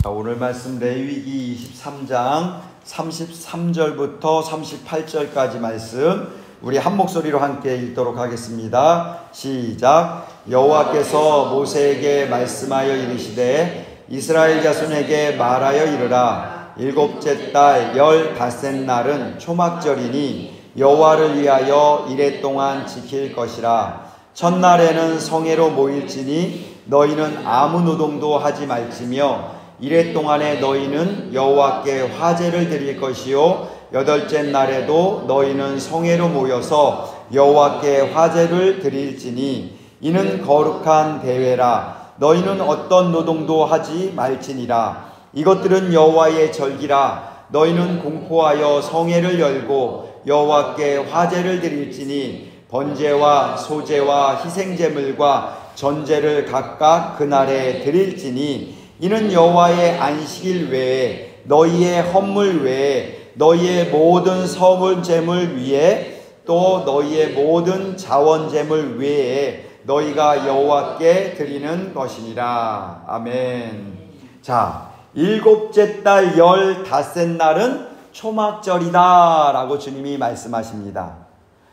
자, 오늘 말씀 레위기 23장 33절부터 38절까지 말씀 우리 한 목소리로 함께 읽도록 하겠습니다. 시작. 여호와께서 모세에게 말씀하여 이르시되 이스라엘 자손에게 말하여 이르라. 일곱째 달 15셋 날은 초막절이니 여호와를 위하여 이레 동안 지킬 것이라. 첫날에는 성회로 모일지니 너희는 아무 노동도 하지 말지며 이레 동안에 너희는 여호와께 화제를 드릴 것이요 여덟째 날에도 너희는 성회로 모여서 여호와께 화제를 드릴지니 이는 거룩한 대회라. 너희는 어떤 노동도 하지 말지니라. 이것들은 여호와의 절기라. 너희는 공포하여 성회를 열고 여호와께 화제를 드릴지니 번제와 소제와 희생제물과 전제를 각각 그날에 드릴지니 이는 여호와의 안식일 외에 너희의 헌물 외에 너희의 모든 성을 제물 위에 또 너희의 모든 자원 제물 외에 너희가 여호와께 드리는 것이니라. 아멘. 자, 일곱째 달 15셋 날은 초막절이다 라고 주님이 말씀하십니다.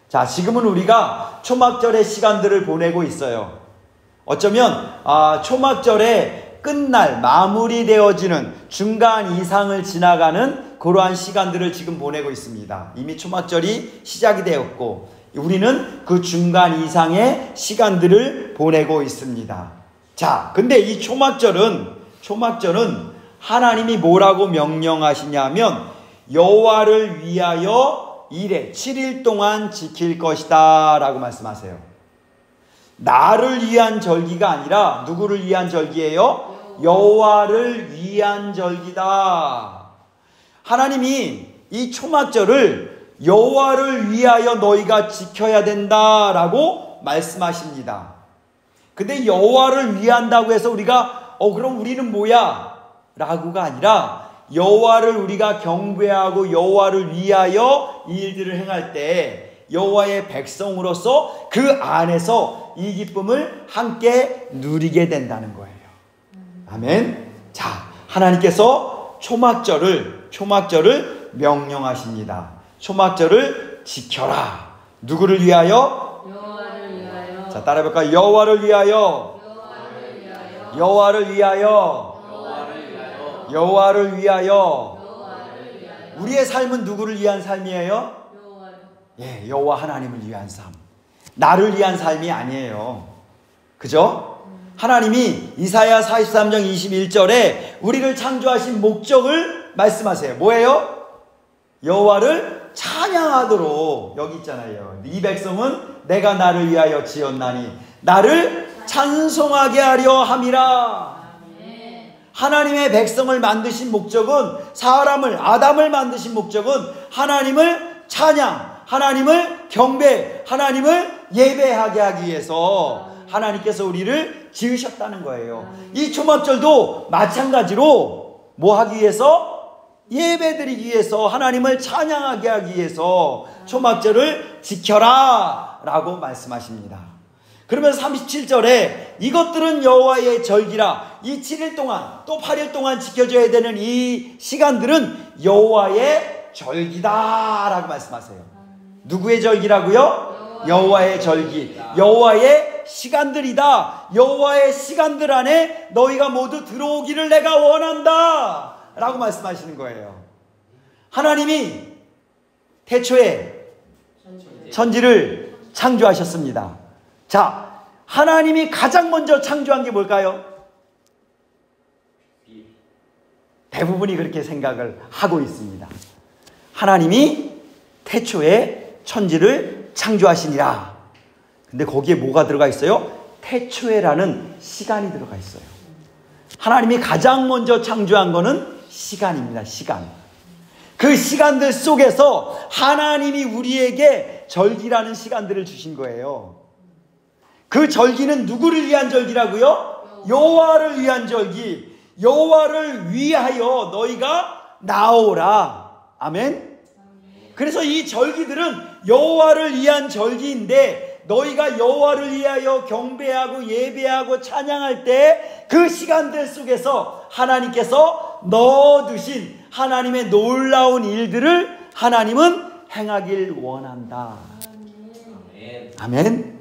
자, 지금은 우리가 초막절의 시간들을 보내고 있어요. 어쩌면 초막절의 끝날 마무리되어지는 중간 이상을 지나가는 그러한 시간들을 지금 보내고 있습니다. 이미 초막절이 시작이 되었고 우리는 그 중간 이상의 시간들을 보내고 있습니다. 자, 근데 이 초막절은 하나님이 뭐라고 명령하시냐면 여호와를 위하여 이레 7일 동안 지킬 것이다 라고 말씀하세요. 나를 위한 절기가 아니라 누구를 위한 절기예요? 여호와를 위한 절기다. 하나님이 이 초막절을 여호와를 위하여 너희가 지켜야 된다라고 말씀하십니다. 근데 여호와를 위한다고 해서 우리가 그럼 우리는 뭐야? 라고가 아니라 여호와를 우리가 경배하고 여호와를 위하여 이 일들을 행할 때 여호와의 백성으로서 그 안에서 이 기쁨을 함께 누리게 된다는 거예요. 아멘. 자, 하나님께서 초막절을 명령하십니다. 초막절을 지켜라. 누구를 위하여? 여호와를 위하여. 자, 따라해볼까요? 여호와를 위하여. 여호와를 위하여. 여호와를 위하여. 우리의 삶은 누구를 위한 삶이에요? 예, 여호와 하나님을 위한 삶. 나를 위한 삶이 아니에요. 그죠? 하나님이 이사야 43장 21절에 우리를 창조하신 목적을 말씀하세요. 뭐예요? 여호와를 찬양하도록. 여기 있잖아요. 이 백성은 내가 나를 위하여 지었나니 나를 찬송하게 하려 함이라. 하나님의 백성을 만드신 목적은 아담을 만드신 목적은 하나님을 찬양, 하나님을 경배, 하나님을 예배하게 하기 위해서 하나님께서 우리를 지으셨다는 거예요. 이 초막절도 마찬가지로 뭐 하기 위해서? 예배드리기 위해서, 하나님을 찬양하게 하기 위해서 초막절을 지켜라 라고 말씀하십니다. 그러면서 37절에 이것들은 여호와의 절기라. 이 7일 동안 또 8일 동안 지켜줘야 되는 이 시간들은 여호와의 절기다 라고 말씀하세요. 누구의 절기라고요? 여호와의 절기, 여호와의 시간들이다. 여호와의 시간들 안에 너희가 모두 들어오기를 내가 원한다 라고 말씀하시는 거예요. 하나님이 태초에 천지를 창조하셨습니다. 자, 하나님이 가장 먼저 창조한 게 뭘까요? 대부분이 그렇게 생각을 하고 있습니다. 하나님이 태초에 천지를 창조하시니라. 근데 거기에 뭐가 들어가 있어요? 태초에라는 시간이 들어가 있어요. 하나님이 가장 먼저 창조한 거는 시간입니다. 시간. 그 시간들 속에서 하나님이 우리에게 절기라는 시간들을 주신 거예요. 그 절기는 누구를 위한 절기라고요? 여호와를 위한 절기. 여호와를 위하여 너희가 나오라. 아멘. 그래서 이 절기들은 여호와를 위한 절기인데 너희가 여호와를 위하여 경배하고 예배하고 찬양할 때 그 시간들 속에서 하나님께서 넣어두신 하나님의 놀라운 일들을 하나님은 행하길 원한다. 아멘.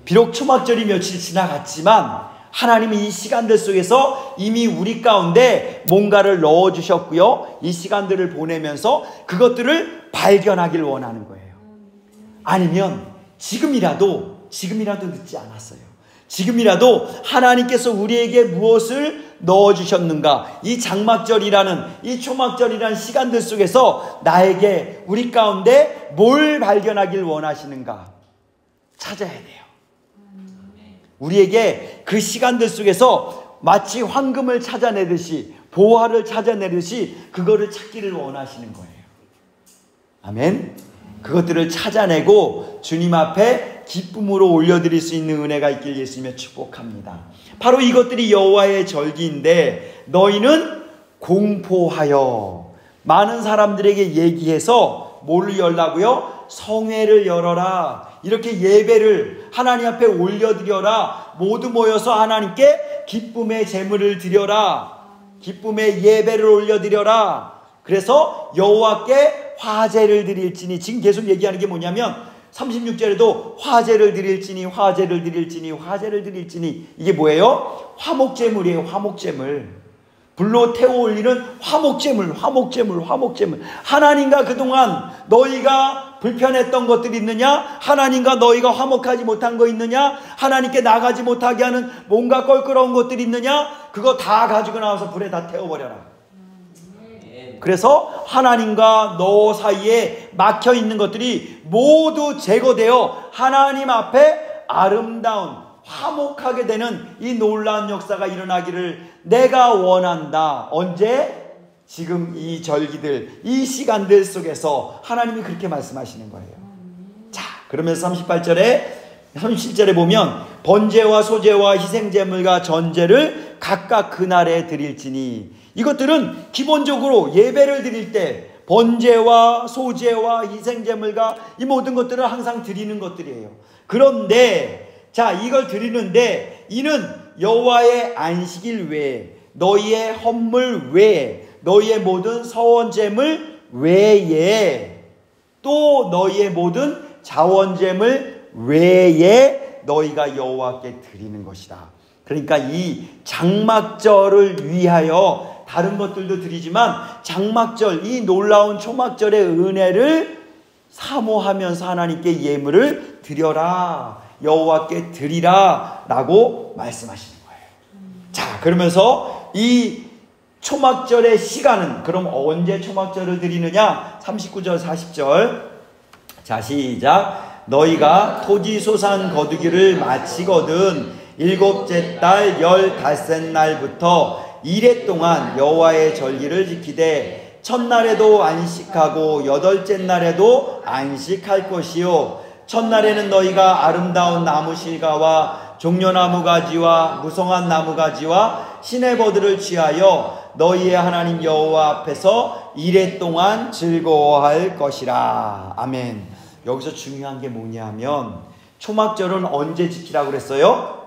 비록 초막절이 며칠 지나갔지만 하나님이 이 시간들 속에서 이미 우리 가운데 뭔가를 넣어주셨고요. 이 시간들을 보내면서 그것들을 발견하길 원하는 거예요. 아니면 지금이라도 늦지 않았어요. 지금이라도 하나님께서 우리에게 무엇을 넣어주셨는가, 이 장막절이라는, 이 초막절이라는 시간들 속에서 나에게, 우리 가운데 뭘 발견하길 원하시는가 찾아야 돼요. 우리에게 그 시간들 속에서 마치 황금을 찾아내듯이, 보화를 찾아내듯이 그거를 찾기를 원하시는 거예요. 아멘. 그것들을 찾아내고 주님 앞에 기쁨으로 올려드릴 수 있는 은혜가 있길 예수님의 축복합니다. 바로 이것들이 여호와의 절기인데 너희는 공포하여, 많은 사람들에게 얘기해서 뭘 열라고요? 성회를 열어라. 이렇게 예배를 하나님 앞에 올려드려라. 모두 모여서 하나님께 기쁨의 제물을 드려라. 기쁨의 예배를 올려드려라. 그래서 여호와께 화제를 드릴지니, 지금 계속 얘기하는 게 뭐냐면 36절에도 화제를 드릴지니, 화제를 드릴지니, 화제를 드릴지니, 이게 뭐예요? 화목제물이에요. 화목제물. 불로 태워 올리는 화목제물, 화목제물, 화목제물. 하나님과 그동안 너희가 불편했던 것들이 있느냐? 하나님과 너희가 화목하지 못한 거 있느냐? 하나님께 나가지 못하게 하는 뭔가 껄끄러운 것들이 있느냐? 그거 다 가지고 나와서 불에 다 태워버려라. 그래서 하나님과 너 사이에 막혀있는 것들이 모두 제거되어 하나님 앞에 아름다운, 화목하게 되는 이 놀라운 역사가 일어나기를 내가 원한다. 언제? 지금 이 절기들, 이 시간들 속에서 하나님이 그렇게 말씀하시는 거예요. 자, 그러면서 37절에 보면 번제와 소제와 희생제물과 전제를 각각 그날에 드릴지니, 이것들은 기본적으로 예배를 드릴 때 번제와 소제와 희생제물과 이 모든 것들을 항상 드리는 것들이에요. 그런데 자, 이걸 드리는데 이는 여호와의 안식일 외에, 너희의 헌물 외에, 너희의 모든 서원제물 외에, 또 너희의 모든 자원제물 외에 너희가 여호와께 드리는 것이다. 그러니까 이 장막절을 위하여 다른 것들도 드리지만 장막절, 이 놀라운 초막절의 은혜를 사모하면서 하나님께 예물을 드려라, 여호와께 드리라 라고 말씀하시는 거예요. 자, 그러면서 이 초막절의 시간은 그럼 언제 초막절을 드리느냐? 39절 40절. 자, 시작. 너희가 토지소산 거두기를 마치거든 일곱째 달 15째 날부터 이래 동안 여호와의 절기를 지키되 첫날에도 안식하고 여덟째 날에도 안식할 것이요, 첫날에는 너희가 아름다운 나무 실과와 종려나무 가지와 무성한 나무 가지와 시내버들을 취하여 너희의 하나님 여호와 앞에서 이래 동안 즐거워할 것이라. 아멘. 여기서 중요한 게 뭐냐면 초막절은 언제 지키라고 그랬어요?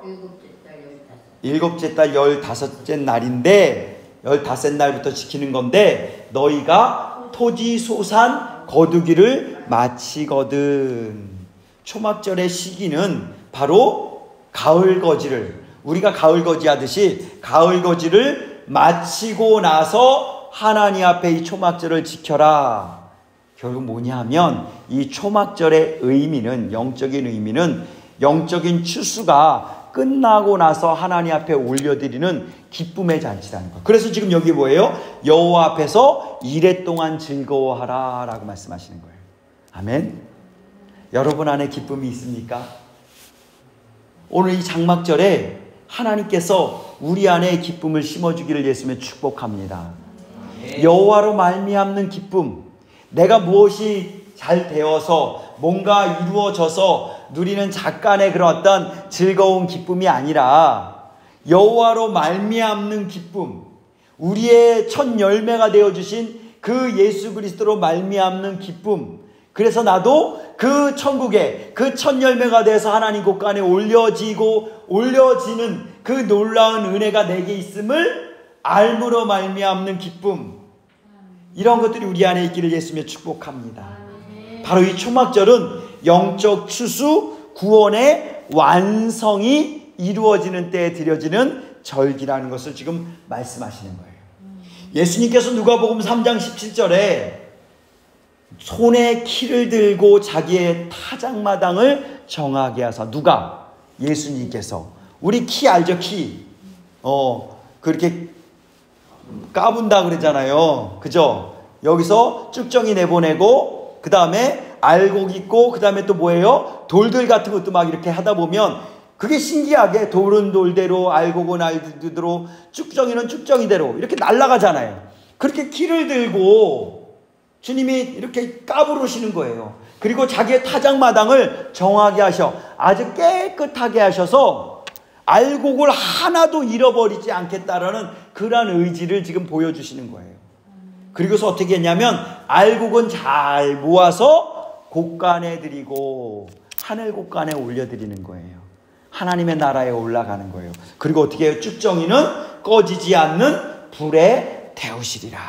일곱째 달 15째 날인데 15째 날부터 지키는 건데 너희가 토지 소산 거두기를 마치거든. 초막절의 시기는 바로 가을거지를, 우리가 가을거지 하듯이 가을거지를 마치고 나서 하나님 앞에 이 초막절을 지켜라. 결국 뭐냐 하면 이 초막절의 의미는, 영적인 의미는 영적인 추수가 끝나고 나서 하나님 앞에 올려드리는 기쁨의 잔치라는 것. 그래서 지금 여기 뭐예요? 여호와 앞에서 이래 동안 즐거워하라 라고 말씀하시는 거예요. 아멘. 여러분 안에 기쁨이 있습니까? 오늘 이 장막절에 하나님께서 우리 안에 기쁨을 심어주기를 예수님의 축복합니다. 여호와로 말미암는 기쁨, 내가 무엇이 잘 되어서 뭔가 이루어져서 누리는 잠깐의 그런 어떤 즐거운 기쁨이 아니라 여호와로 말미암는 기쁨, 우리의 첫 열매가 되어주신 그 예수 그리스도로 말미암는 기쁨. 그래서 나도 그 천국에 그 첫 열매가 돼서 하나님 곳간에 올려지는 그 놀라운 은혜가 내게 있음을 알므로 말미암는 기쁨, 이런 것들이 우리 안에 있기를 예수님의 축복합니다. 바로 이 초막절은 영적 추수 구원의 완성이 이루어지는 때에 드려지는 절기라는 것을 지금 말씀하시는 거예요. 예수님께서 누가복음 3장 17절에 손에 키를 들고 자기의 타작마당을 정하게 하사, 누가? 예수님께서. 우리 키 알죠? 키. 그렇게 까분다 그러잖아요. 그죠? 여기서 쭉정이 내보내고 그 다음에 알곡 있고 그 다음에 또 뭐예요? 돌들 같은 것도 막 이렇게 하다 보면 그게 신기하게 돌은 돌대로 알곡은 알곡대로 쭉정이는 쭉정이대로 이렇게 날아가잖아요. 그렇게 키를 들고 주님이 이렇게 까부르시는 거예요. 그리고 자기의 타작마당을 정하게 하셔 아주 깨끗하게 하셔서 알곡을 하나도 잃어버리지 않겠다라는 그러한 의지를 지금 보여주시는 거예요. 그리고서 어떻게 했냐면 알곡은 잘 모아서 곳간에 드리고 하늘 곳간에 올려드리는 거예요. 하나님의 나라에 올라가는 거예요. 그리고 어떻게 해요? 쭉정이는 꺼지지 않는 불에 태우시리라.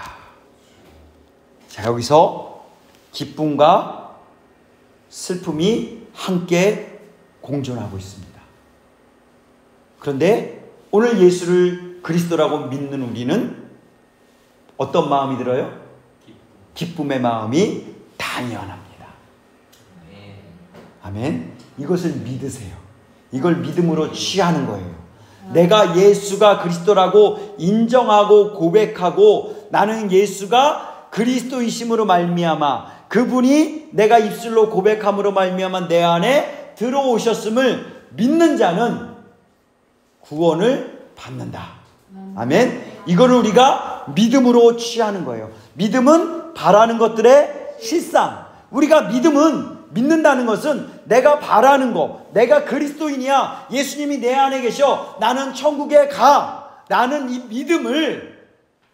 자, 여기서 기쁨과 슬픔이 함께 공존하고 있습니다. 그런데 오늘 예수를 그리스도라고 믿는 우리는 어떤 마음이 들어요? 기쁨의 마음이 당연합니다. 아멘. 이것을 믿으세요. 이걸 믿음으로 취하는 거예요. 내가 예수가 그리스도라고 인정하고 고백하고 나는 예수가 그리스도이심으로 말미암아 그분이 내가 입술로 고백함으로 말미암아 내 안에 들어오셨음을 믿는 자는 구원을 받는다. 아멘. 이거를 우리가 믿음으로 취하는 거예요. 믿음은 바라는 것들의 실상. 우리가 믿는다는 것은 내가 바라는 거, 내가 그리스도인이야, 예수님이 내 안에 계셔, 나는 천국에 가, 나는 이 믿음을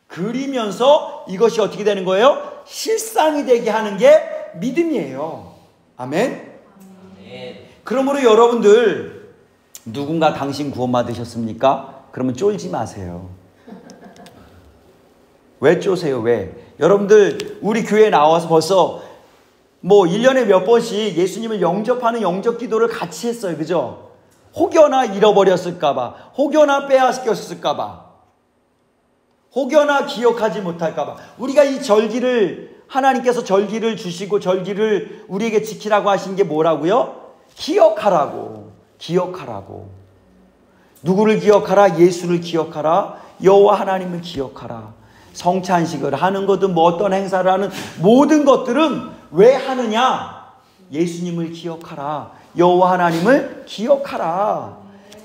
그리면서 이것이 어떻게 되는 거예요? 실상이 되게 하는 게 믿음이에요. 아멘. 그러므로 여러분들 누군가 당신 구원 받으셨습니까? 그러면 쫄지 마세요. 왜 쪼세요? 왜? 여러분들 우리 교회에 나와서 벌써 1년에 몇 번씩 예수님을 영접하는 영접 기도를 같이 했어요. 그죠? 혹여나 잃어버렸을까봐, 혹여나 빼앗겼을까봐, 혹여나 기억하지 못할까봐. 우리가 이 절기를, 하나님께서 절기를 주시고 절기를 우리에게 지키라고 하신 게 뭐라고요? 기억하라고. 누구를 기억하라? 예수를 기억하라. 여호와 하나님을 기억하라. 성찬식을 하는 것든 어떤 행사를 하는 모든 것들은 왜 하느냐? 예수님을 기억하라. 여호와 하나님을 기억하라.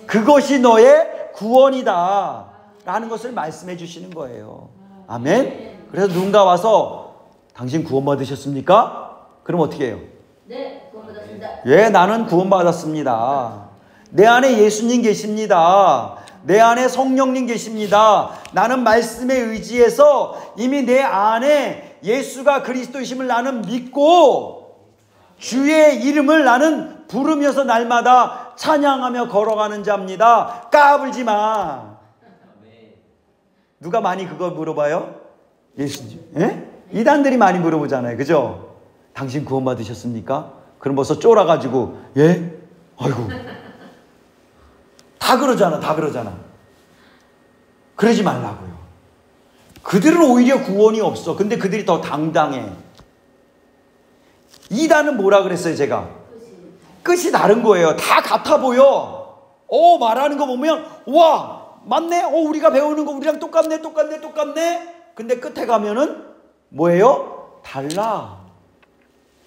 그것이 너의 구원이다 라는 것을 말씀해 주시는 거예요. 아멘. 그래서 누군가 와서 당신 구원 받으셨습니까? 그럼 어떻게 해요? 네, 구원 받았습니다. 예, 나는 구원 받았습니다. 내 안에 예수님 계십니다. 내 안에 성령님 계십니다. 나는 말씀에 의지해서 이미 내 안에 예수가 그리스도이심을 나는 믿고 주의 이름을 나는 부르면서 날마다 찬양하며 걸어가는 자입니다. 까불지 마. 누가 많이 그걸 물어봐요? 예수님. 예? 이단들이 많이 물어보잖아요. 그죠? 당신 구원 받으셨습니까? 그럼 벌써 쫄아가지고 예? 아이고. 다 그러잖아. 그러지 말라고요. 그들은 오히려 구원이 없어. 근데 그들이 더 당당해. 이단은 뭐라 그랬어요, 제가? 끝이 다른 거예요. 다 같아 보여. 말하는 거 보면 와, 맞네. 우리가 배우는 거 우리랑 똑같네. 근데 끝에 가면은 뭐예요? 달라.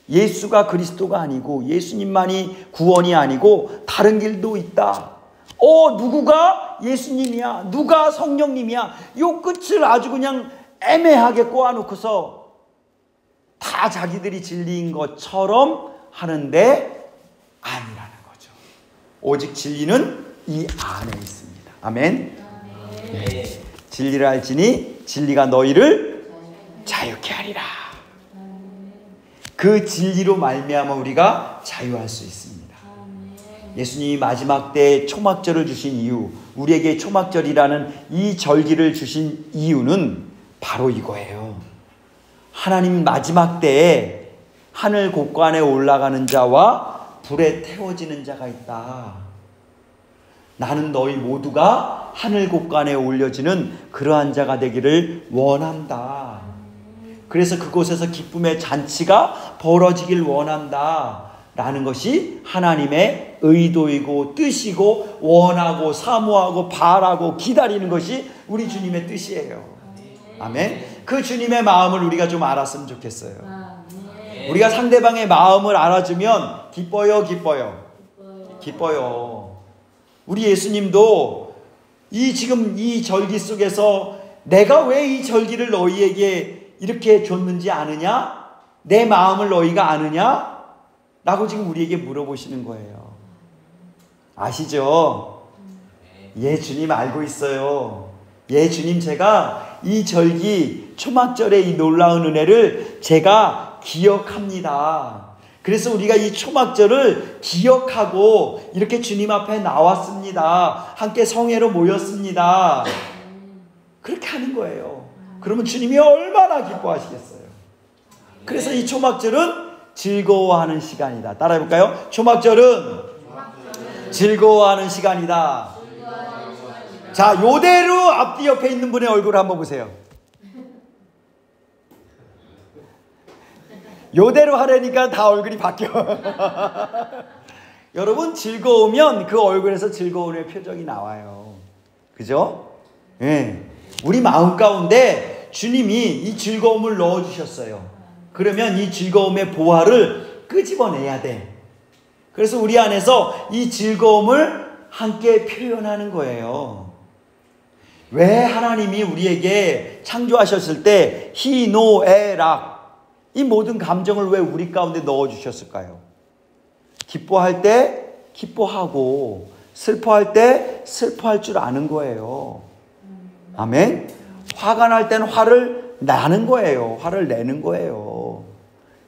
예수가 그리스도가 아니고 예수님만이 구원이 아니고 다른 길도 있다. 누구가 예수님이야, 누가 성령님이야, 요 끝을 아주 그냥 애매하게 꼬아놓고서 다 자기들이 진리인 것처럼 하는데 아니라는 거죠. 오직 진리는 이 안에 있습니다. 아멘. 네. 진리를 알지니 진리가 너희를 자유케 하리라. 그 진리로 말미암아 우리가 자유할 수 있습니다. 예수님이 마지막 때 초막절을 주신 이유, 우리에게 초막절이라는 이 절기를 주신 이유는 바로 이거예요. 하나님 마지막 때에 하늘 곳간에 올라가는 자와 불에 태워지는 자가 있다. 나는 너희 모두가 하늘 곳간에 올려지는 그러한 자가 되기를 원한다. 그래서 그곳에서 기쁨의 잔치가 벌어지길 원한다. 라는 것이 하나님의 의도이고 뜻이고 원하고 사모하고 바라고 기다리는 것이 우리 주님의 뜻이에요. 아멘. 그 주님의 마음을 우리가 좀 알았으면 좋겠어요. 우리가 상대방의 마음을 알아주면 기뻐요, 기뻐요. 기뻐요. 우리 예수님도 지금 이 절기 속에서 내가 왜 이 절기를 너희에게 이렇게 줬는지 아느냐? 내 마음을 너희가 아느냐? 라고 지금 우리에게 물어보시는 거예요. 아시죠? 예, 주님 알고 있어요. 예, 주님 제가 이 절기 초막절의 이 놀라운 은혜를 제가 기억합니다. 그래서 우리가 이 초막절을 기억하고 이렇게 주님 앞에 나왔습니다. 함께 성회로 모였습니다. 그렇게 하는 거예요. 그러면 주님이 얼마나 기뻐하시겠어요. 그래서 이 초막절은 즐거워하는 시간이다. 따라해볼까요? 초막절은 즐거워하는 시간이다. 자, 요대로 앞뒤 옆에 있는 분의 얼굴을 한번 보세요. 요대로 하려니까 다 얼굴이 바뀌어. 여러분, 즐거우면 그 얼굴에서 즐거움의 표정이 나와요. 그죠? 네. 우리 마음 가운데 주님이 이 즐거움을 넣어주셨어요. 그러면 이 즐거움의 보화를 끄집어내야 돼. 그래서 우리 안에서 이 즐거움을 함께 표현하는 거예요. 왜 하나님이 우리에게 창조하셨을 때 희노애락 이 모든 감정을 왜 우리 가운데 넣어주셨을까요? 기뻐할 때 기뻐하고 슬퍼할 때 슬퍼할 줄 아는 거예요. 아멘? 화가 날 때는 화를 나는 거예요. 화를 내는 거예요.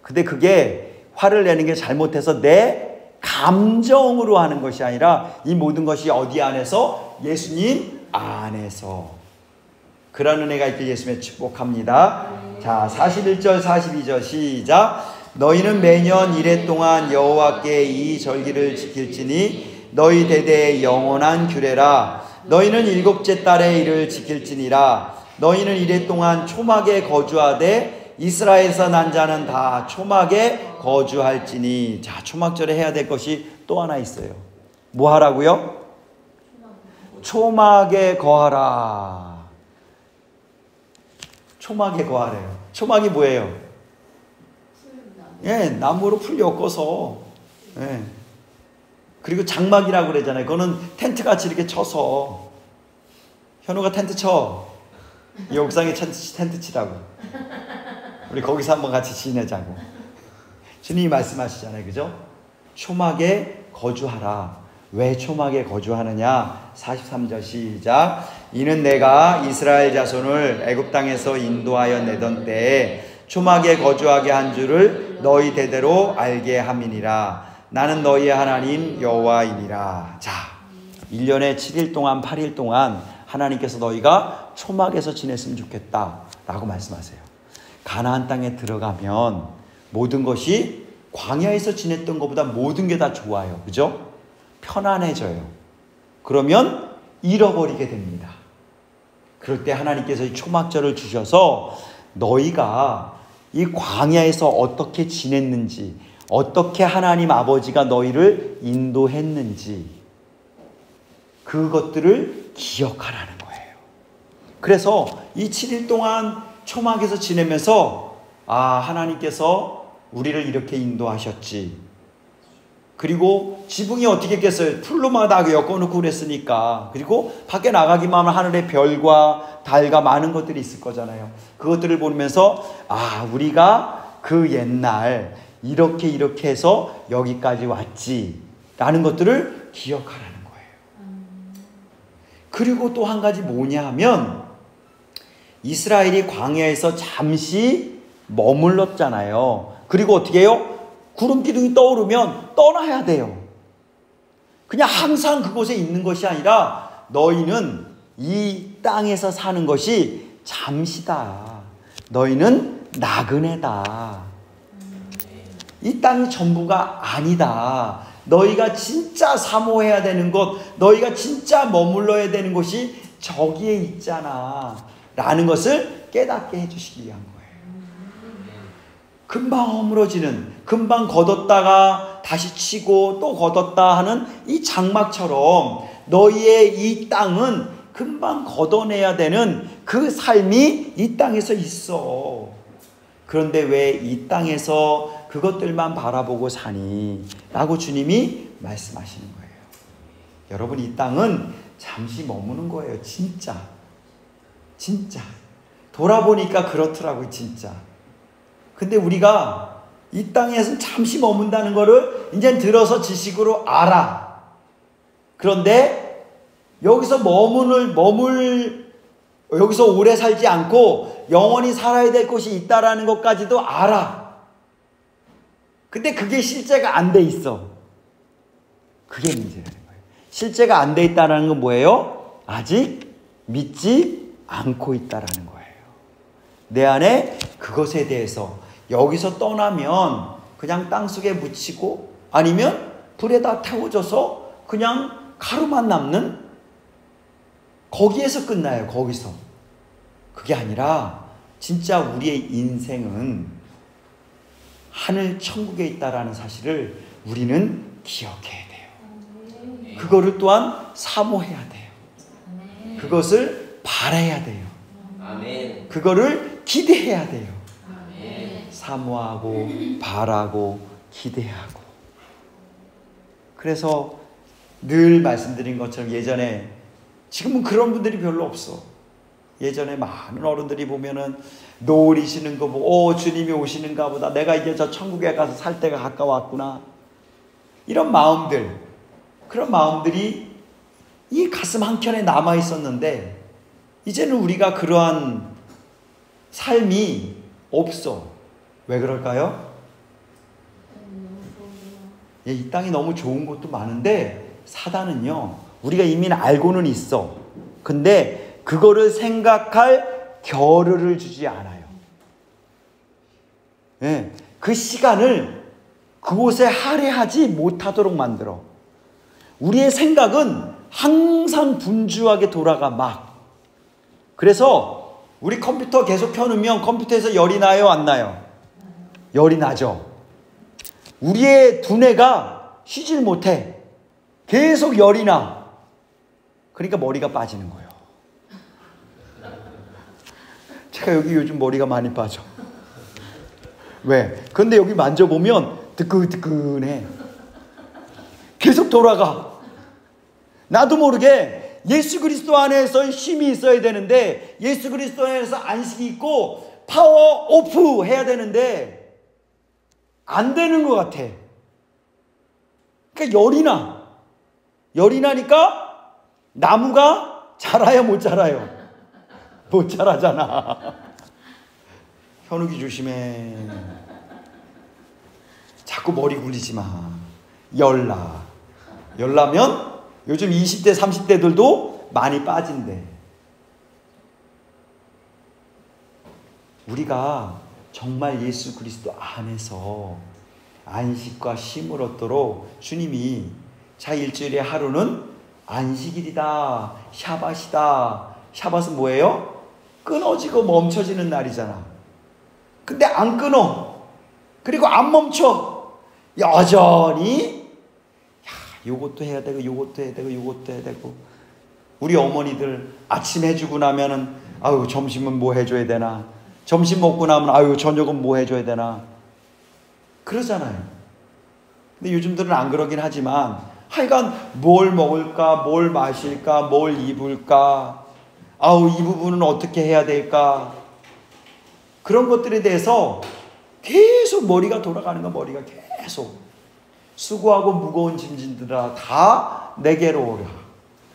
근데 그게 화를 내는 게 잘못해서 내 감정으로 하는 것이 아니라 이 모든 것이 어디 안에서? 예수님 안에서. 그런 은혜가 있길 예수님의 축복합니다. 자, 41절 42절 시작. 너희는 매년 이래 동안 여호와께 이 절기를 지킬지니 너희 대대의 영원한 규례라. 너희는 일곱째 달에 이를 지킬지니라. 너희는 이래 동안 초막에 거주하되 이스라엘에서 난 자는 다 초막에 거주할지니. 자, 초막절에 해야 될 것이 또 하나 있어요. 뭐 하라고요? 초막에 거하라. 초막에 거하래요. 초막이 뭐예요? 예, 나무로 풀 엮어서. 예. 그리고 장막이라고 그러잖아요. 그거는 텐트 같이 이렇게 쳐서. 현우가 텐트 쳐. 이 옥상에 텐트 치라고. 우리 거기서 한번 같이 지내자고. 주님이 말씀하시잖아요. 그죠? 초막에 거주하라. 왜 초막에 거주하느냐? 43절 시작. 이는 내가 이스라엘 자손을 애굽 땅에서 인도하여 내던 때에 초막에 거주하게 한 줄을 너희 대대로 알게 함이니라. 나는 너희의 하나님 여호와이니라. 자, 1년에 7일 동안 8일 동안 하나님께서 너희가 초막에서 지냈으면 좋겠다 라고 말씀하세요. 가나안 땅에 들어가면 모든 것이 광야에서 지냈던 것보다 모든 게 다 좋아요. 그죠? 편안해져요. 그러면 잃어버리게 됩니다. 그럴 때 하나님께서 이 초막절을 주셔서 너희가 이 광야에서 어떻게 지냈는지, 어떻게 하나님 아버지가 너희를 인도했는지 그것들을 기억하라는 거예요. 그래서 이 7일 동안 초막에서 지내면서 하나님께서 우리를 이렇게 인도하셨지. 그리고 지붕이 어떻게 깼어요? 풀로만 다 엮어놓고 그랬으니까. 그리고 밖에 나가기만 하면 하늘에 별과 달과 많은 것들이 있을 거잖아요. 그것들을 보면서 우리가 그 옛날 이렇게 해서 여기까지 왔지 라는 것들을 기억하라는 거예요. 그리고 또 한 가지 뭐냐 하면 이스라엘이 광야에서 잠시 머물렀잖아요. 그리고 어떻게 해요? 구름 기둥이 떠오르면 떠나야 돼요. 그냥 항상 그곳에 있는 것이 아니라 너희는 이 땅에서 사는 것이 잠시다. 너희는 나그네다. 이 땅이 전부가 아니다. 너희가 진짜 사모해야 되는 것, 너희가 진짜 머물러야 되는 곳이 저기에 있잖아 라는 것을 깨닫게 해주시기 위한 거예요. 금방 허물어지는, 금방 걷었다가 다시 치고 또 걷었다 하는 이 장막처럼 너희의 이 땅은 금방 걷어내야 되는 그 삶이 이 땅에서 있어. 그런데 왜 이 땅에서 그것들만 바라보고 사니? 라고 주님이 말씀하시는 거예요. 여러분, 이 땅은 잠시 머무는 거예요. 진짜. 돌아보니까 그렇더라고요. 진짜. 근데 우리가 이 땅에서 잠시 머문다는 거를 이제 들어서 지식으로 알아. 그런데 여기서 여기서 오래 살지 않고 영원히 살아야 될 곳이 있다라는 것까지도 알아. 근데 그게 실제가 안 돼 있어. 그게 문제라는 거예요. 실제가 안 돼 있다는 건 뭐예요? 아직 믿지 않고 있다라는 거예요. 내 안에 그것에 대해서 여기서 떠나면 그냥 땅속에 묻히고 아니면 불에다 태워져서 그냥 가루만 남는, 거기에서 끝나요. 거기서. 그게 아니라 진짜 우리의 인생은 하늘 천국에 있다라는 사실을 우리는 기억해야 돼요. 그거를 또한 사모해야 돼요. 그것을 바라야 돼요. 그거를 기대해야 돼요. 사모하고 바라고 기대하고. 그래서 늘 말씀드린 것처럼 예전에, 지금은 그런 분들이 별로 없어. 예전에 많은 어른들이 보면은 노을이시는 거 보고 주님이 오시는가 보다, 내가 이제 저 천국에 가서 살 때가 가까웠구나, 이런 마음들, 그런 마음들이 이 가슴 한켠에 남아 있었는데 이제는 우리가 그러한 삶이 없어. 왜 그럴까요? 이 땅이 너무 좋은 곳도 많은데 사단은요, 우리가 이미 알고는 있어. 근데 그거를 생각할 겨를을 주지 않아요. 그 시간을 그곳에 할애하지 못하도록 만들어. 우리의 생각은 항상 분주하게 돌아가 막. 그래서 우리 컴퓨터 계속 켜놓으면 컴퓨터에서 열이 나요, 안 나요? 열이 나죠. 우리의 두뇌가 쉬질 못해. 계속 열이 나. 그러니까 머리가 빠지는 거예요. 제가 여기 요즘 머리가 많이 빠져. 왜? 근데 여기 만져보면 뜨끈뜨끈해. 계속 돌아가. 나도 모르게 예수 그리스도 안에서 힘이 있어야 되는데, 예수 그리스도 안에서 안식이 있고 파워 오프 해야 되는데 안 되는 것 같아. 그러니까 열이 나. 열이 나니까 나무가 자라요, 못 자라요? 못 자라잖아. 현욱이 조심해. 자꾸 머리 굴리지 마. 열나면 요즘 20대 30대들도 많이 빠진대. 우리가 정말 예수 그리스도 안에서 안식과 쉼을 얻도록 주님이, 자, 일주일에 하루는 안식일이다, 샤밧이다. 샤밧은 뭐예요? 끊어지고 멈춰지는 날이잖아. 근데 안 끊어. 그리고 안 멈춰. 여전히 요것도 해야 되고 요것도 해야 되고 요것도 해야 되고. 우리 어머니들 아침 해주고 나면은 아유, 점심은 뭐 해줘야 되나, 점심 먹고 나면 아유, 저녁은 뭐 해줘야 되나, 그러잖아요. 근데 요즘들은 안 그러긴 하지만 하여간 뭘 먹을까, 뭘 마실까, 뭘 입을까, 아우, 이 부분은 어떻게 해야 될까, 그런 것들에 대해서 계속 머리가 돌아가는 거. 머리가 계속 수고하고 무거운 짐진들아 다 내게로 오라.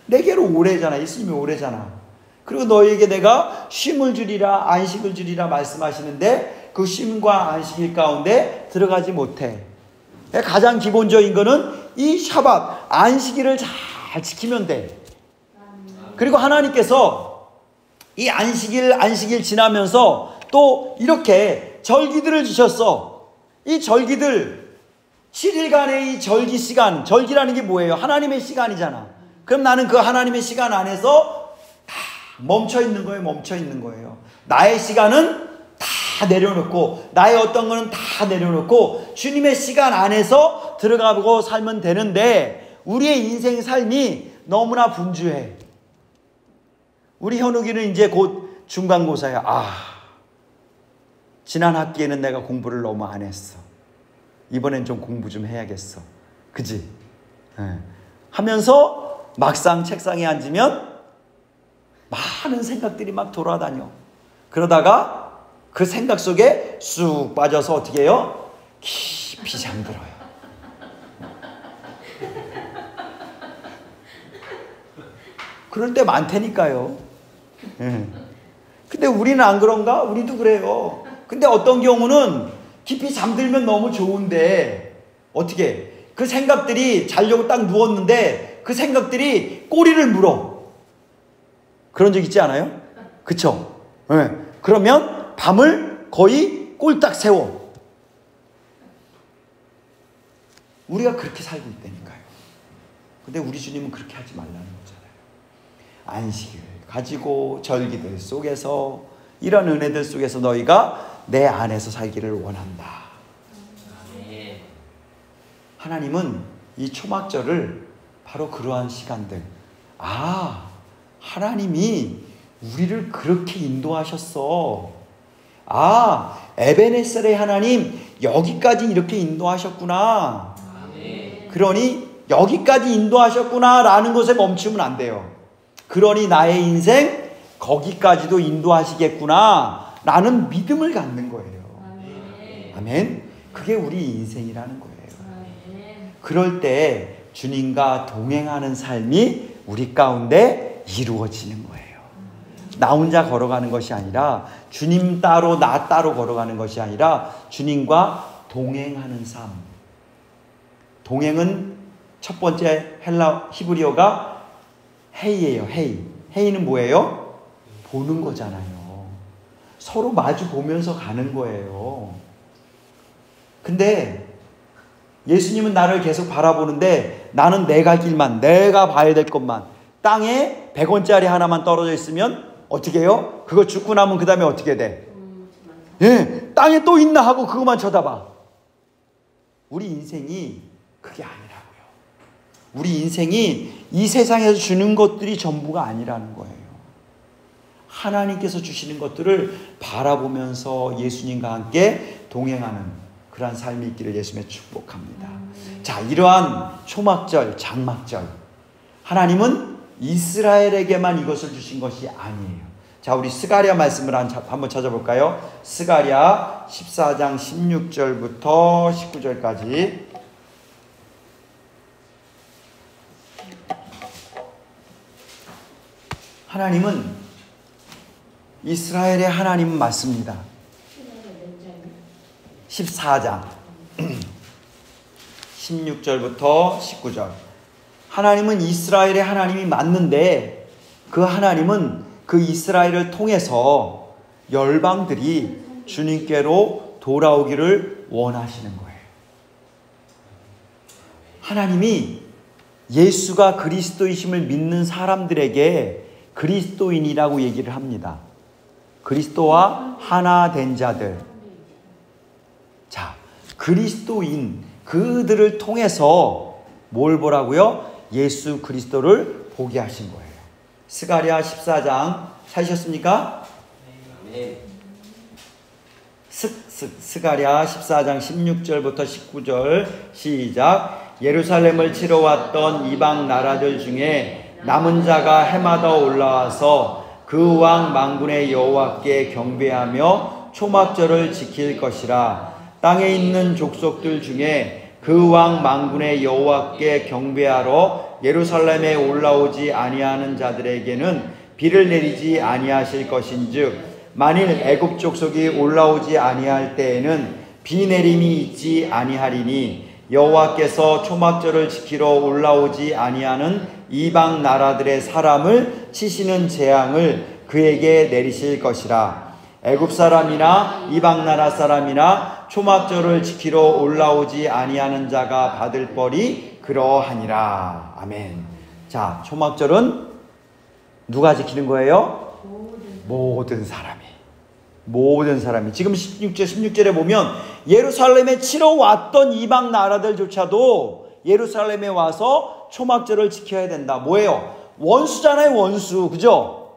내게로 오래잖아. 예수님이 오래잖아. 그리고 너희에게 내가 쉼을 주리라, 안식을 주리라 말씀하시는데, 그 쉼과 안식일 가운데 들어가지 못해. 가장 기본적인 거는 이 샤밧 안식일을 잘 지키면 돼. 그리고 하나님께서 이 안식일 지나면서 또 이렇게 절기들을 주셨어. 이 절기들 7일간의 이 절기 시간, 절기라는 게 뭐예요? 하나님의 시간이잖아. 그럼 나는 그 하나님의 시간 안에서 다 멈춰 있는 거예요. 나의 시간은 다 내려놓고, 나의 어떤 거는 다 내려놓고 주님의 시간 안에서 들어가고 살면 되는데, 우리의 인생 삶이 너무나 분주해. 우리 현욱이는 이제 곧 중간고사야. 지난 학기에는 내가 공부를 너무 안 했어. 이번엔 좀 공부 좀 해야겠어. 그지? 하면서 막상 책상에 앉으면 많은 생각들이 막 돌아다녀. 그러다가 그 생각 속에 쑥 빠져서 어떻게 해요? 깊이 잠들어요. 그럴 때 많다니까요. 근데 우리는 안 그런가? 우리도 그래요. 근데 어떤 경우는 깊이 잠들면 너무 좋은데 어떻게? 그 생각들이 자려고 딱 누웠는데 그 생각들이 꼬리를 물어. 그런 적 있지 않아요? 그쵸? 그러면 밤을 거의 꼴딱 세워. 우리가 그렇게 살고 있다니까요. 근데 우리 주님은 그렇게 하지 말라는 거잖아요. 안식을 가지고 절기들 속에서, 이런 은혜들 속에서 너희가 내 안에서 살기를 원한다. 하나님은 이 초막절을 바로 그러한 시간들, 하나님이 우리를 그렇게 인도하셨어. 에베네셀의 하나님 여기까지 이렇게 인도하셨구나. 그러니 여기까지 인도하셨구나 라는 것에 멈추면 안 돼요. 그러니 나의 인생 거기까지도 인도하시겠구나 라는 믿음을 갖는 거예요. 아멘. 그게 우리 인생이라는 거예요. 그럴 때 주님과 동행하는 삶이 우리 가운데 이루어지는 거예요. 나 혼자 걸어가는 것이 아니라, 주님 따로 나 따로 걸어가는 것이 아니라 주님과 동행하는 삶. 동행은 첫 번째 히브리어가 헤이예요. 헤이는 뭐예요? 보는 거잖아요. 서로 마주 보면서 가는 거예요. 근데 예수님은 나를 계속 바라보는데 나는 내 갈 길만, 내가 봐야 될 것만, 땅에 100원짜리 하나만 떨어져 있으면 어떻게 해요? 그거 죽고 나면 그 다음에 어떻게 돼? 땅에 또 있나 하고 그것만 쳐다봐. 우리 인생이 그게 아니라고요. 우리 인생이 이 세상에서 주는 것들이 전부가 아니라는 거예요. 하나님께서 주시는 것들을 바라보면서 예수님과 함께 동행하는 그러한 삶이 있기를 예수님의 축복합니다. 자, 이러한 초막절, 장막절, 하나님은 이스라엘에게만 이것을 주신 것이 아니에요. 자, 우리 스가랴 말씀을 한번 찾아볼까요? 스가랴 14장 16절부터 19절까지. 하나님은 이스라엘의 하나님은 맞습니다. 14장 16절부터 19절. 하나님은 이스라엘의 하나님이 맞는데, 그 하나님은 그 이스라엘을 통해서 열방들이 주님께로 돌아오기를 원하시는 거예요. 하나님이 예수가 그리스도이심을 믿는 사람들에게 그리스도인이라고 얘기를 합니다. 그리스도와 하나 된 자들. 자, 그리스도인, 그들을 통해서 뭘 보라고요? 예수 그리스도를 보게 하신 거예요. 스가랴 14장 찾으셨습니까? 네. 스가랴 14장 16절부터 19절 시작. 예루살렘을 치러 왔던 이방 나라들 중에 남은 자가 해마다 올라와서 그 왕 만군의 여호와께 경배하며 초막절을 지킬 것이라. 땅에 있는 족속들 중에 그 왕 만군의 여호와께 경배하러 예루살렘에 올라오지 아니하는 자들에게는 비를 내리지 아니하실 것인즉 만일 애굽 족속이 올라오지 아니할 때에는 비 내림이 있지 아니하리니 여호와께서 초막절을 지키러 올라오지 아니하는 이방 나라들의 사람을 치시는 재앙을 그에게 내리실 것이라. 애굽 사람이나 이방 나라 사람이나 초막절을 지키러 올라오지 아니하는 자가 받을 벌이 그러하니라. 아멘. 자, 초막절은 누가 지키는 거예요? 모든 사람이. 지금 16절에 보면 예루살렘에 치러 왔던 이방 나라들조차도 예루살렘에 와서 초막절을 지켜야 된다. 뭐예요? 원수잖아요, 원수. 그죠?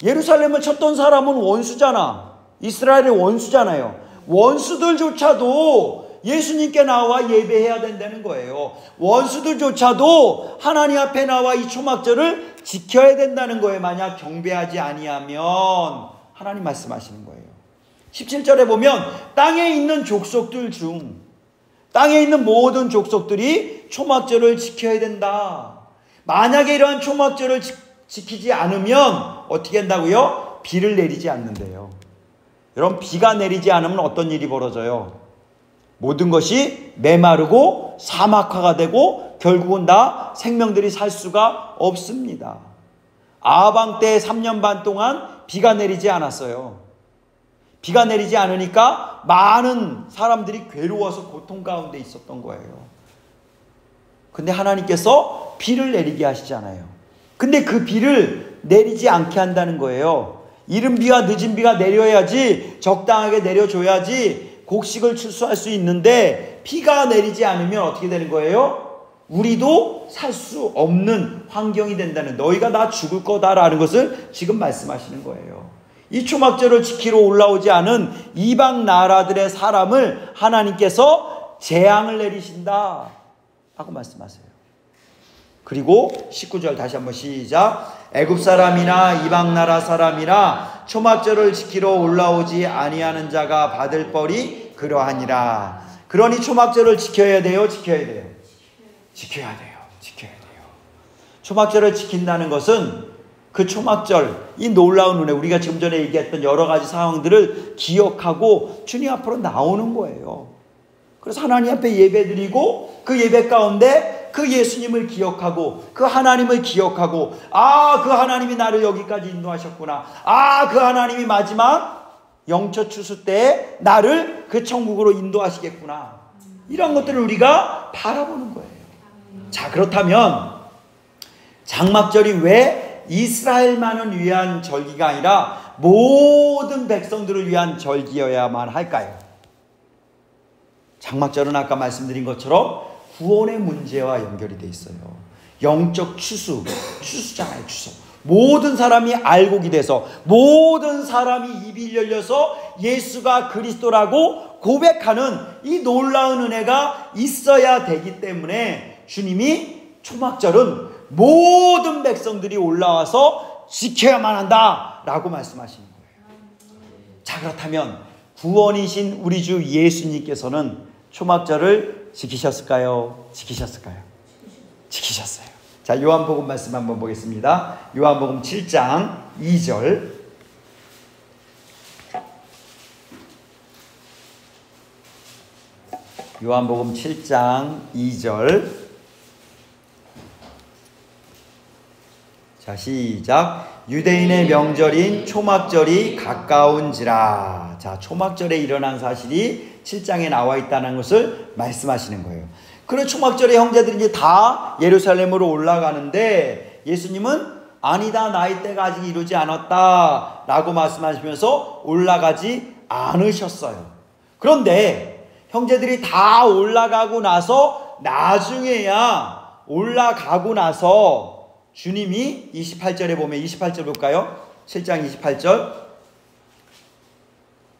예루살렘을 쳤던 사람은 원수잖아. 이스라엘의 원수잖아요. 원수들조차도 예수님께 나와 예배해야 된다는 거예요. 원수들조차도 하나님 앞에 나와 이 초막절을 지켜야 된다는 거예요. 만약 경배하지 아니하면 하나님 말씀하시는 거예요. 17절에 보면 땅에 있는 족속들 중 땅에 있는 모든 족속들이 초막절을 지켜야 된다. 만약에 이러한 초막절을 지키지 않으면 어떻게 한다고요? 비를 내리지 않는데요. 여러분, 비가 내리지 않으면 어떤 일이 벌어져요? 모든 것이 메마르고 사막화가 되고 결국은 다 생명들이 살 수가 없습니다. 아방 때 3년 반 동안 비가 내리지 않았어요. 비가 내리지 않으니까 많은 사람들이 괴로워서 고통 가운데 있었던 거예요. 근데 하나님께서 비를 내리게 하시잖아요. 근데 그 비를 내리지 않게 한다는 거예요. 이른 비와 늦은 비가 내려야지, 적당하게 내려줘야지 곡식을 출수할 수 있는데 비가 내리지 않으면 어떻게 되는 거예요? 우리도 살 수 없는 환경이 된다는, 너희가 다 죽을 거다라는 것을 지금 말씀하시는 거예요. 이 초막절을 지키러 올라오지 않은 이방 나라들의 사람을 하나님께서 재앙을 내리신다 라고 말씀하세요. 그리고 19절 다시 한번 시작. 애굽 사람이나 이방 나라 사람이나 초막절을 지키러 올라오지 아니하는 자가 받을 벌이 그러하니라. 그러니 초막절을 지켜야 돼요, 지켜야 돼요? 지켜야 돼요. 초막절을 지킨다는 것은 그 초막절, 이 놀라운 은혜, 우리가 지금 전에 얘기했던 여러 가지 상황들을 기억하고 주님 앞으로 나오는 거예요. 그래서 하나님 앞에 예배드리고 그 예배 가운데 그 예수님을 기억하고 그 하나님을 기억하고, 그 하나님이 나를 여기까지 인도하셨구나. 그 하나님이 마지막 영처 추수 때에 나를 그 천국으로 인도하시겠구나. 이런 것들을 우리가 바라보는 거예요. 자, 그렇다면 장막절이 왜 이스라엘만을 위한 절기가 아니라 모든 백성들을 위한 절기여야만 할까요? 장막절은 아까 말씀드린 것처럼 구원의 문제와 연결이 돼 있어요. 영적 추수잖아요, 추수. 모든 사람이 알곡이 돼서, 모든 사람이 입이 열려서 예수가 그리스도라고 고백하는 이 놀라운 은혜가 있어야 되기 때문에 주님이 초막절은 모든 백성들이 올라와서 지켜야만 한다라고 말씀하시는 거예요. 자, 그렇다면 구원이신 우리 주 예수님께서는 초막절을 지키셨을까요? 지키셨어요. 자, 요한복음 말씀 한번 보겠습니다. 요한복음 7장 2절. 요한복음 7장 2절. 자, 시작. 유대인의 명절인 초막절이 가까운지라. 자, 초막절에 일어난 사실이 7장에 나와 있다는 것을 말씀하시는 거예요. 그래, 초막절에 형제들이 이제 다 예루살렘으로 올라가는데 예수님은 아니다, 나의 때가 아직 이루지 않았다 라고 말씀하시면서 올라가지 않으셨어요. 그런데 형제들이 다 올라가고 나서 나중에야 올라가고 나서 주님이 28절에 보면, 28절 볼까요? 7장 28절.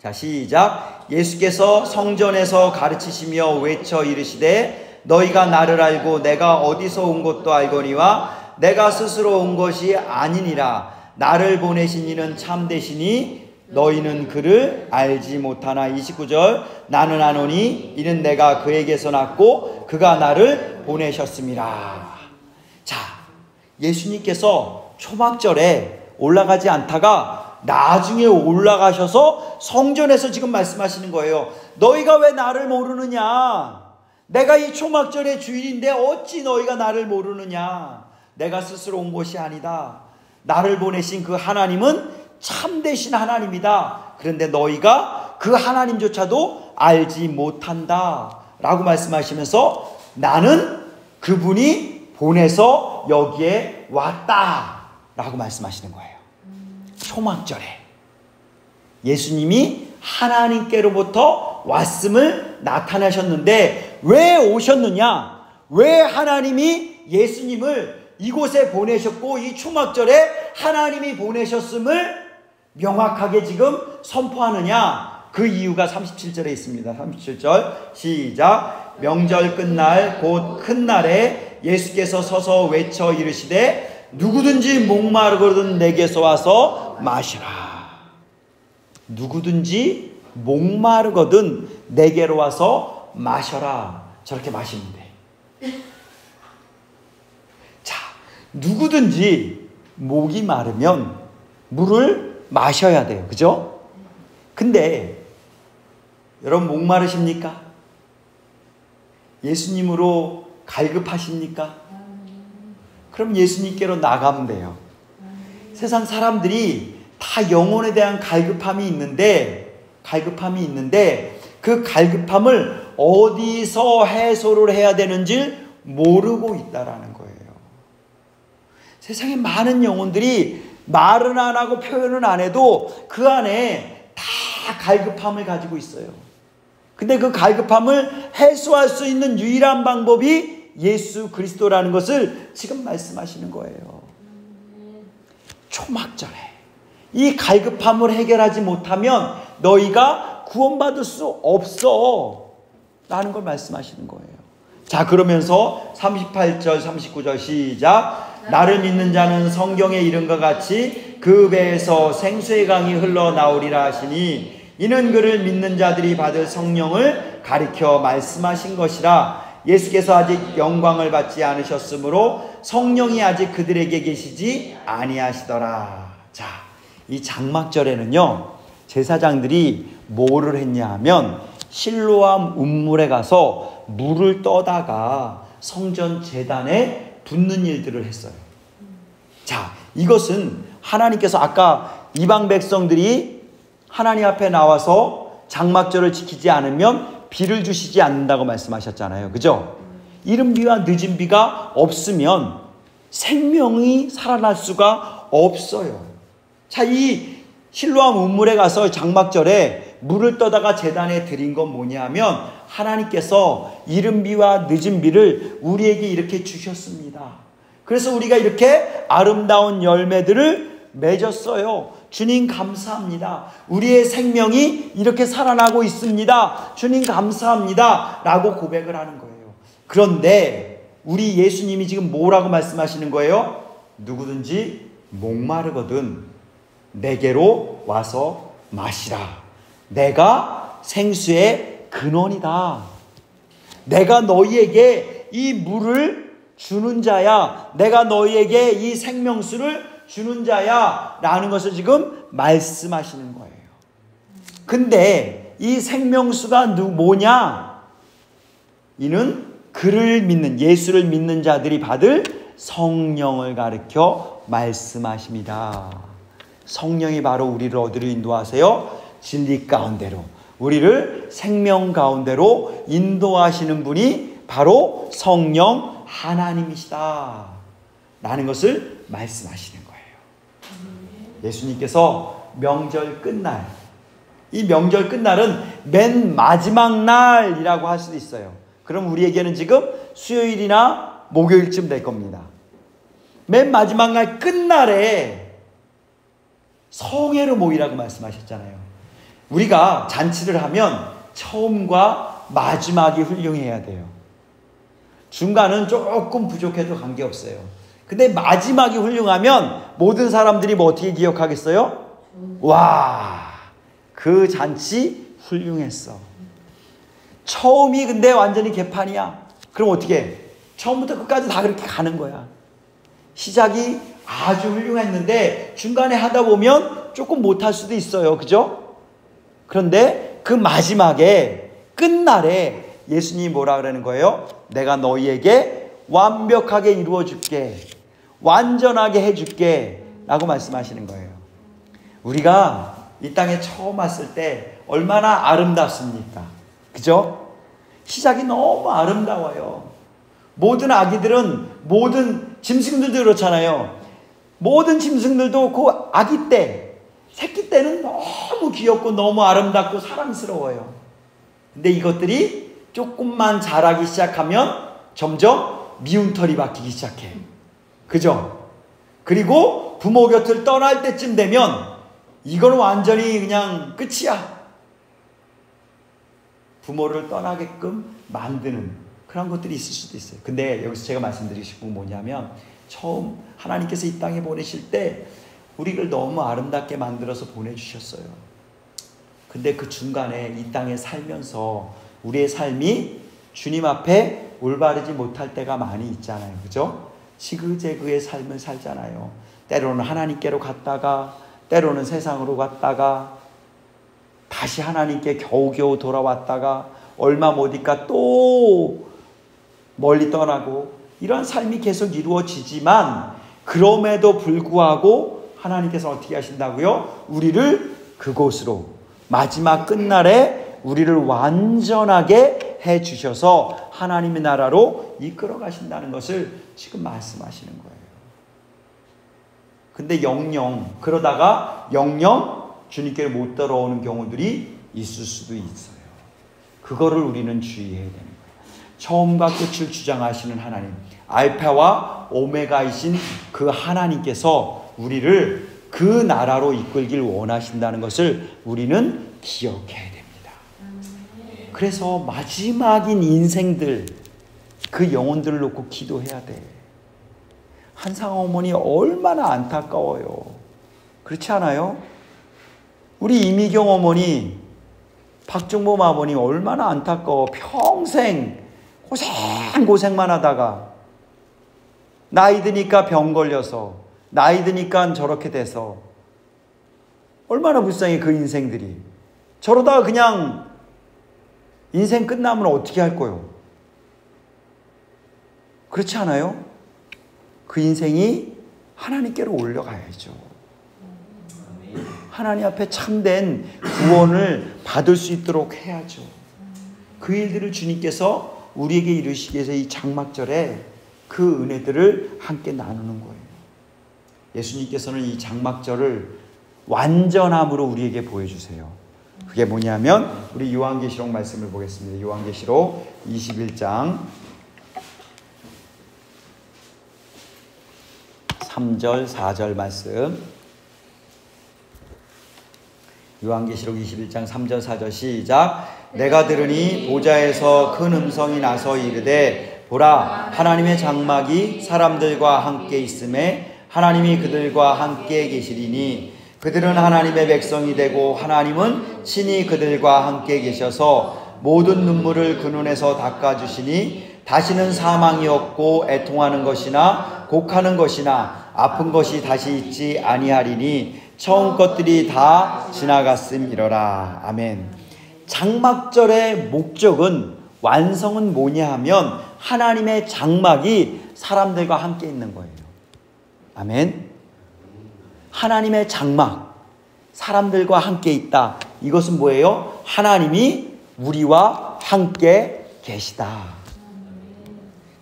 자, 시작. 예수께서 성전에서 가르치시며 외쳐 이르시되 너희가 나를 알고 내가 어디서 온 것도 알거니와 내가 스스로 온 것이 아니니라. 나를 보내신 이는 참되시니 너희는 그를 알지 못하나. 29절. 나는 아노니 이는 내가 그에게서 났고 그가 나를 보내셨음이라. 자, 예수님께서 초막절에 올라가지 않다가 나중에 올라가셔서 성전에서 지금 말씀하시는 거예요. 너희가 왜 나를 모르느냐? 내가 이 초막절의 주인인데 어찌 너희가 나를 모르느냐? 내가 스스로 온 것이 아니다. 나를 보내신 그 하나님은 참되신 하나님이다. 그런데 너희가 그 하나님조차도 알지 못한다 라고 말씀하시면서 나는 그분이 보내서 여기에 왔다 라고 말씀하시는 거예요. 초막절에 예수님이 하나님께로부터 왔음을 나타내셨는데 왜 오셨느냐? 왜 하나님이 예수님을 이곳에 보내셨고 이 초막절에 하나님이 보내셨음을 명확하게 지금 선포하느냐? 그 이유가 37절에 있습니다. 37절 시작. 명절 끝날 곧 큰 날에 예수께서 서서 외쳐 이르시되 누구든지 목마르거든 내게서 와서 마시라. 누구든지 목마르거든 내게로 와서 마셔라. 저렇게 마시면 돼. 자, 누구든지 목이 마르면 물을 마셔야 돼요. 그죠? 근데 여러분 목마르십니까? 예수님으로 갈급하십니까? 그럼 예수님께로 나가면 돼요. 세상 사람들이 다 영혼에 대한 갈급함이 있는데 그 갈급함을 어디서 해소를 해야 되는지 모르고 있다라는 거예요. 세상에 많은 영혼들이 말은 안 하고 표현은 안 해도 그 안에 다 갈급함을 가지고 있어요. 근데 그 갈급함을 해소할 수 있는 유일한 방법이 예수 그리스도라는 것을 지금 말씀하시는 거예요. 초막절에 이 갈급함을 해결하지 못하면 너희가 구원받을 수 없어 라는 걸 말씀하시는 거예요. 자, 그러면서 38절 39절 시작. 나를 믿는 자는 성경에 이른 것 같이 그 배에서 생수의 강이 흘러나오리라 하시니 이는 그를 믿는 자들이 받을 성령을 가리켜 말씀하신 것이라. 예수께서 아직 영광을 받지 않으셨으므로 성령이 아직 그들에게 계시지 아니하시더라. 자, 이 장막절에는요 제사장들이 뭐를 했냐 하면 실로암 운물에 가서 물을 떠다가 성전 제단에 붓는 일들을 했어요. 자, 이것은 하나님께서 아까 이방 백성들이 하나님 앞에 나와서 장막절을 지키지 않으면 비를 주시지 않는다고 말씀하셨잖아요. 그죠? 이른 비와 늦은 비가 없으면 생명이 살아날 수가 없어요. 자, 이 실로암 운물에 가서 장막절에 물을 떠다가 제단에 드린 건 뭐냐 하면 하나님께서 이른 비와 늦은 비를 우리에게 이렇게 주셨습니다. 그래서 우리가 이렇게 아름다운 열매들을 맺었어요. 주님 감사합니다. 우리의 생명이 이렇게 살아나고 있습니다. 주님 감사합니다. 라고 고백을 하는 거예요. 그런데 우리 예수님이 지금 뭐라고 말씀하시는 거예요? 누구든지 목마르거든 내게로 와서 마시라. 내가 생수의 근원이다. 내가 너희에게 이 물을 주는 자야. 내가 너희에게 이 생명수를 주는 자야 라는 것을 지금 말씀하시는 거예요. 근데 이 생명수가 뭐냐? 이는 그를 믿는 예수를 믿는 자들이 받을 성령을 가르쳐 말씀하십니다. 성령이 바로 우리를 어디로 인도하세요? 진리 가운데로, 우리를 생명 가운데로 인도하시는 분이 바로 성령 하나님이시다 라는 것을 말씀하시는 거예요. 예수님께서 명절 끝날, 이 명절 끝날은 맨 마지막 날이라고 할 수도 있어요. 그럼 우리에게는 지금 수요일이나 목요일쯤 될 겁니다. 맨 마지막 날 끝날에 성회로 모이라고 말씀하셨잖아요. 우리가 잔치를 하면 처음과 마지막이 훌륭해야 돼요. 중간은 조금 부족해도 관계없어요. 근데 마지막이 훌륭하면 모든 사람들이 뭐 어떻게 기억하겠어요? 와, 그 잔치 훌륭했어. 처음이 근데 완전히 개판이야. 그럼 어떻게 해? 처음부터 끝까지 다 그렇게 가는 거야. 시작이 아주 훌륭했는데 중간에 하다 보면 조금 못할 수도 있어요. 그죠? 그런데 그 마지막에 끝날에 예수님이 뭐라 그러는 거예요? 내가 너희에게 완벽하게 이루어줄게, 완전하게 해줄게 라고 말씀하시는 거예요. 우리가 이 땅에 처음 왔을 때 얼마나 아름답습니까? 그죠? 시작이 너무 아름다워요. 모든 아기들은, 모든 짐승들도 그렇잖아요. 모든 짐승들도 그 아기 때, 새끼 때는 너무 귀엽고 너무 아름답고 사랑스러워요. 근데 이것들이 조금만 자라기 시작하면 점점 미운 털이 박히기 시작해. 그죠? 그리고 부모 곁을 떠날 때쯤 되면 이건 완전히 그냥 끝이야. 부모를 떠나게끔 만드는 그런 것들이 있을 수도 있어요. 근데 여기서 제가 말씀드리고 싶은 건 뭐냐면, 처음 하나님께서 이 땅에 보내실 때 우리를 너무 아름답게 만들어서 보내주셨어요. 근데 그 중간에 이 땅에 살면서 우리의 삶이 주님 앞에 올바르지 못할 때가 많이 있잖아요. 그죠? 지그재그의 삶을 살잖아요. 때로는 하나님께로 갔다가, 때로는 세상으로 갔다가, 다시 하나님께 겨우겨우 돌아왔다가, 얼마 못 있까 또 멀리 떠나고, 이런 삶이 계속 이루어지지만, 그럼에도 불구하고 하나님께서 어떻게 하신다고요? 우리를 그곳으로, 마지막 끝날에 우리를 완전하게 해주셔서 하나님의 나라로 이끌어 가신다는 것을 지금 말씀하시는 거예요. 근데 영영, 그러다가 영영 주님께 못 들어오는 경우들이 있을 수도 있어요. 그거를 우리는 주의해야 되는 거예요. 처음과 끝을 주장하시는 하나님, 알파와 오메가이신 그 하나님께서 우리를 그 나라로 이끌길 원하신다는 것을 우리는 기억해야 됩니다. 그래서 마지막인 인생들, 그 영혼들을 놓고 기도해야 돼. 한상 어머니 얼마나 안타까워요. 그렇지 않아요? 우리 이미경 어머니, 박정범 아버님 얼마나 안타까워. 평생 고생만 하다가 나이 드니까 병 걸려서, 나이 드니까 저렇게 돼서 얼마나 불쌍해 그 인생들이. 저러다가 그냥 인생 끝나면 어떻게 할 거요? 그렇지 않아요? 그 인생이 하나님께로 올려가야죠. 하나님 앞에 참된 구원을 받을 수 있도록 해야죠. 그 일들을 주님께서 우리에게 이루시기 위해서 이 장막절에 그 은혜들을 함께 나누는 거예요. 예수님께서는 이 장막절을 완전함으로 우리에게 보여주세요. 그게 뭐냐면 우리 요한계시록 말씀을 보겠습니다. 요한계시록 21장 3절 4절 말씀. 요한계시록 21장 3절 4절 시작. 내가 들으니 보좌에서 큰 음성이 나서 이르되 보라, 하나님의 장막이 사람들과 함께 있음에 하나님이 그들과 함께 계시리니 그들은 하나님의 백성이 되고 하나님은 친히 그들과 함께 계셔서 모든 눈물을 그 눈에서 닦아주시니 다시는 사망이 없고 애통하는 것이나 곡하는 것이나 아픈 것이 다시 있지 아니하리니 처음 것들이 다 지나갔음이러라. 아멘. 장막절의 목적은, 완성은 뭐냐 하면 하나님의 장막이 사람들과 함께 있는 거예요. 아멘. 하나님의 장막, 사람들과 함께 있다. 이것은 뭐예요? 하나님이 우리와 함께 계시다.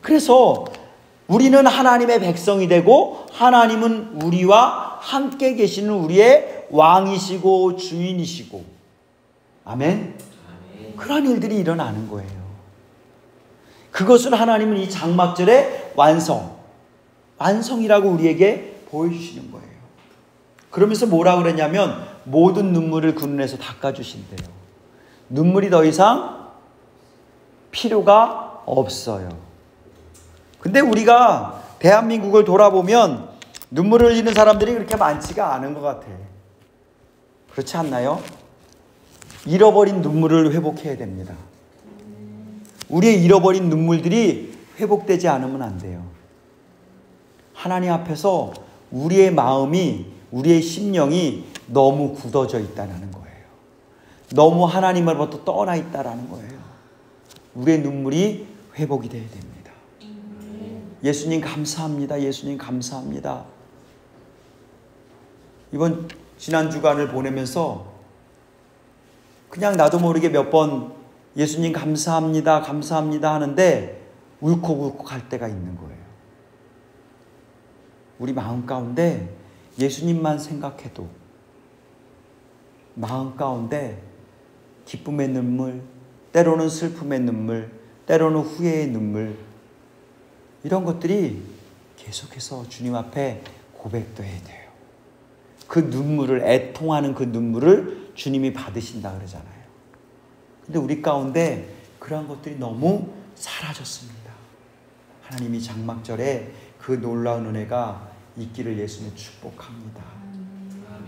그래서 우리는 하나님의 백성이 되고 하나님은 우리와 함께 계시는 우리의 왕이시고 주인이시고, 아멘. 그런 일들이 일어나는 거예요. 그것을 하나님은 이 장막절의 완성이라고 우리에게 보여주시는 거예요. 그러면서 뭐라 그랬냐면 모든 눈물을 그 눈에서 닦아주신대요. 눈물이 더 이상 필요가 없어요. 근데 우리가 대한민국을 돌아보면 눈물을 흘리는 사람들이 그렇게 많지가 않은 것 같아. 그렇지 않나요? 잃어버린 눈물을 회복해야 됩니다. 우리의 잃어버린 눈물들이 회복되지 않으면 안 돼요. 하나님 앞에서 우리의 마음이 우리의 심령이 너무 굳어져 있다는 거예요. 너무 하나님으로부터 떠나 있다라는 거예요. 우리의 눈물이 회복이 되어야 됩니다. 예수님 감사합니다. 예수님 감사합니다. 이번 지난 주간을 보내면서 그냥 나도 모르게 몇 번 예수님 감사합니다. 감사합니다 하는데 울컥울컥 할 때가 있는 거예요. 우리 마음 가운데 예수님만 생각해도 마음 가운데 기쁨의 눈물, 때로는 슬픔의 눈물, 때로는 후회의 눈물, 이런 것들이 계속해서 주님 앞에 고백돼야 돼요. 그 눈물을, 애통하는 그 눈물을 주님이 받으신다 그러잖아요. 근데 우리 가운데 그러한 것들이 너무 사라졌습니다. 하나님이 장막절에 그 놀라운 은혜가 있기를 예수님 축복합니다.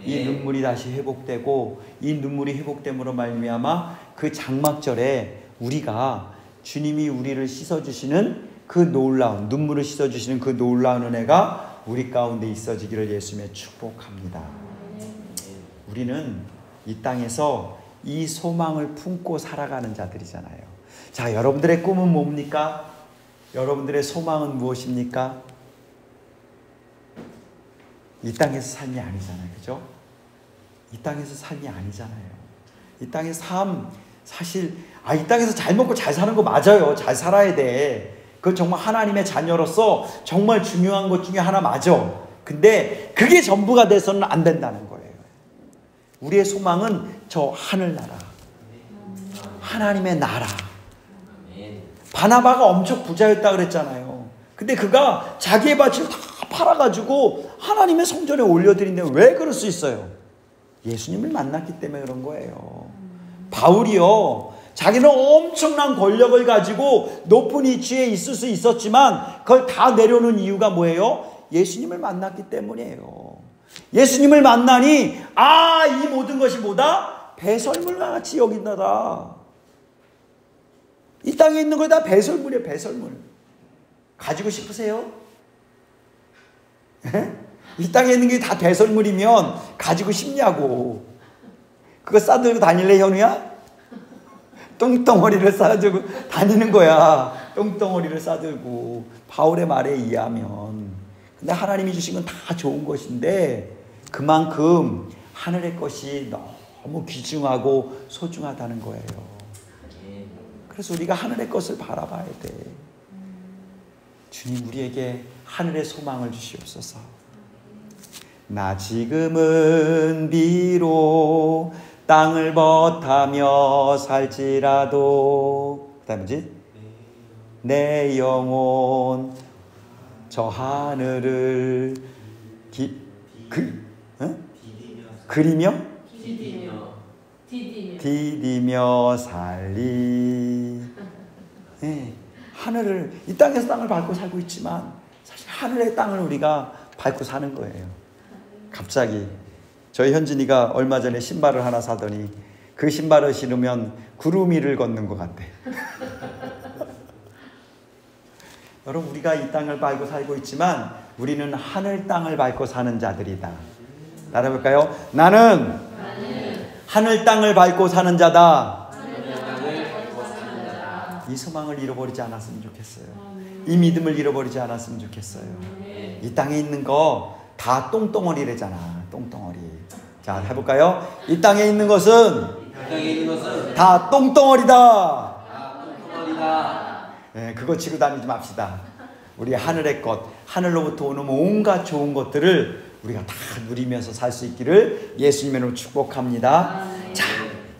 이 눈물이 다시 회복되고 이 눈물이 회복됨으로 말미암아 그 장막절에 우리가 주님이 우리를 씻어주시는 그 놀라운, 눈물을 씻어주시는 그 놀라운 은혜가 우리 가운데 있어지기를 예수님의 축복합니다. 우리는 이 땅에서 이 소망을 품고 살아가는 자들이잖아요. 자, 여러분들의 꿈은 뭡니까? 여러분들의 소망은 무엇입니까? 이 땅에서 삶이 아니잖아요. 그죠? 이 땅에서 삶이 아니잖아요. 이 땅의 삶, 사실 이 땅에서 잘 먹고 잘 사는 거 맞아요. 잘 살아야 돼. 그건 정말 하나님의 자녀로서 정말 중요한 것 중에 하나 맞아. 근데 그게 전부가 돼서는 안 된다는 거예요. 우리의 소망은 저 하늘나라, 하나님의 나라. 바나바가 엄청 부자였다 그랬잖아요. 근데 그가 자기의 밭을 다 팔아가지고 하나님의 성전에 올려드린데 왜 그럴 수 있어요? 예수님을 만났기 때문에 그런 거예요. 바울이요, 자기는 엄청난 권력을 가지고 높은 위치에 있을 수 있었지만 그걸 다 내려놓은 이유가 뭐예요? 예수님을 만났기 때문이에요. 예수님을 만나니 이 모든 것이 뭐다? 배설물과 같이 여긴다다. 이 땅에 있는 거 다 배설물이에요. 배설물. 가지고 싶으세요? 이 땅에 있는 게 다 배설물이면 가지고 싶냐고. 그거 싸들고 다닐래, 현우야? 똥덩어리를 싸들고 다니는 거야. 똥덩어리를 싸들고. 바울의 말에 의하면. 근데 하나님이 주신 건 다 좋은 것인데 그만큼 하늘의 것이 너무 귀중하고 소중하다는 거예요. 그래서 우리가 하늘의 것을 바라봐야 돼. 주님, 우리에게 하늘의 소망을 주시옵소서. 나 지금은 비록 땅을 벗하며 살지라도, 그 다음에 뭐지? 내 영혼 저 하늘을 디디며 살리. 네, 하늘을, 이 땅에서 땅을 밟고 살고 있지만 사실 하늘의 땅을 우리가 밟고 사는 거예요. 갑자기 저희 현진이가 얼마 전에 신발을 하나 사더니 그 신발을 신으면 구름 위를 걷는 것 같대. 여러분, 우리가 이 땅을 밟고 살고 있지만 우리는 하늘 땅을 밟고 사는 자들이다. 따라해볼까요? 나는 하늘 땅을 밟고 사는 자다. 이 소망을 잃어버리지 않았으면 좋겠어요. 이 믿음을 잃어버리지 않았으면 좋겠어요. 이 땅에 있는 거 다 똥덩어리래잖아. 똥덩어리. 자, 해볼까요? 이 땅에 있는 것은 다 똥덩어리다. 네, 그거 치고 다니지 맙시다. 우리 하늘의 것, 하늘로부터 오는 온갖 좋은 것들을 우리가 다 누리면서 살 수 있기를 예수님으로 축복합니다. 자,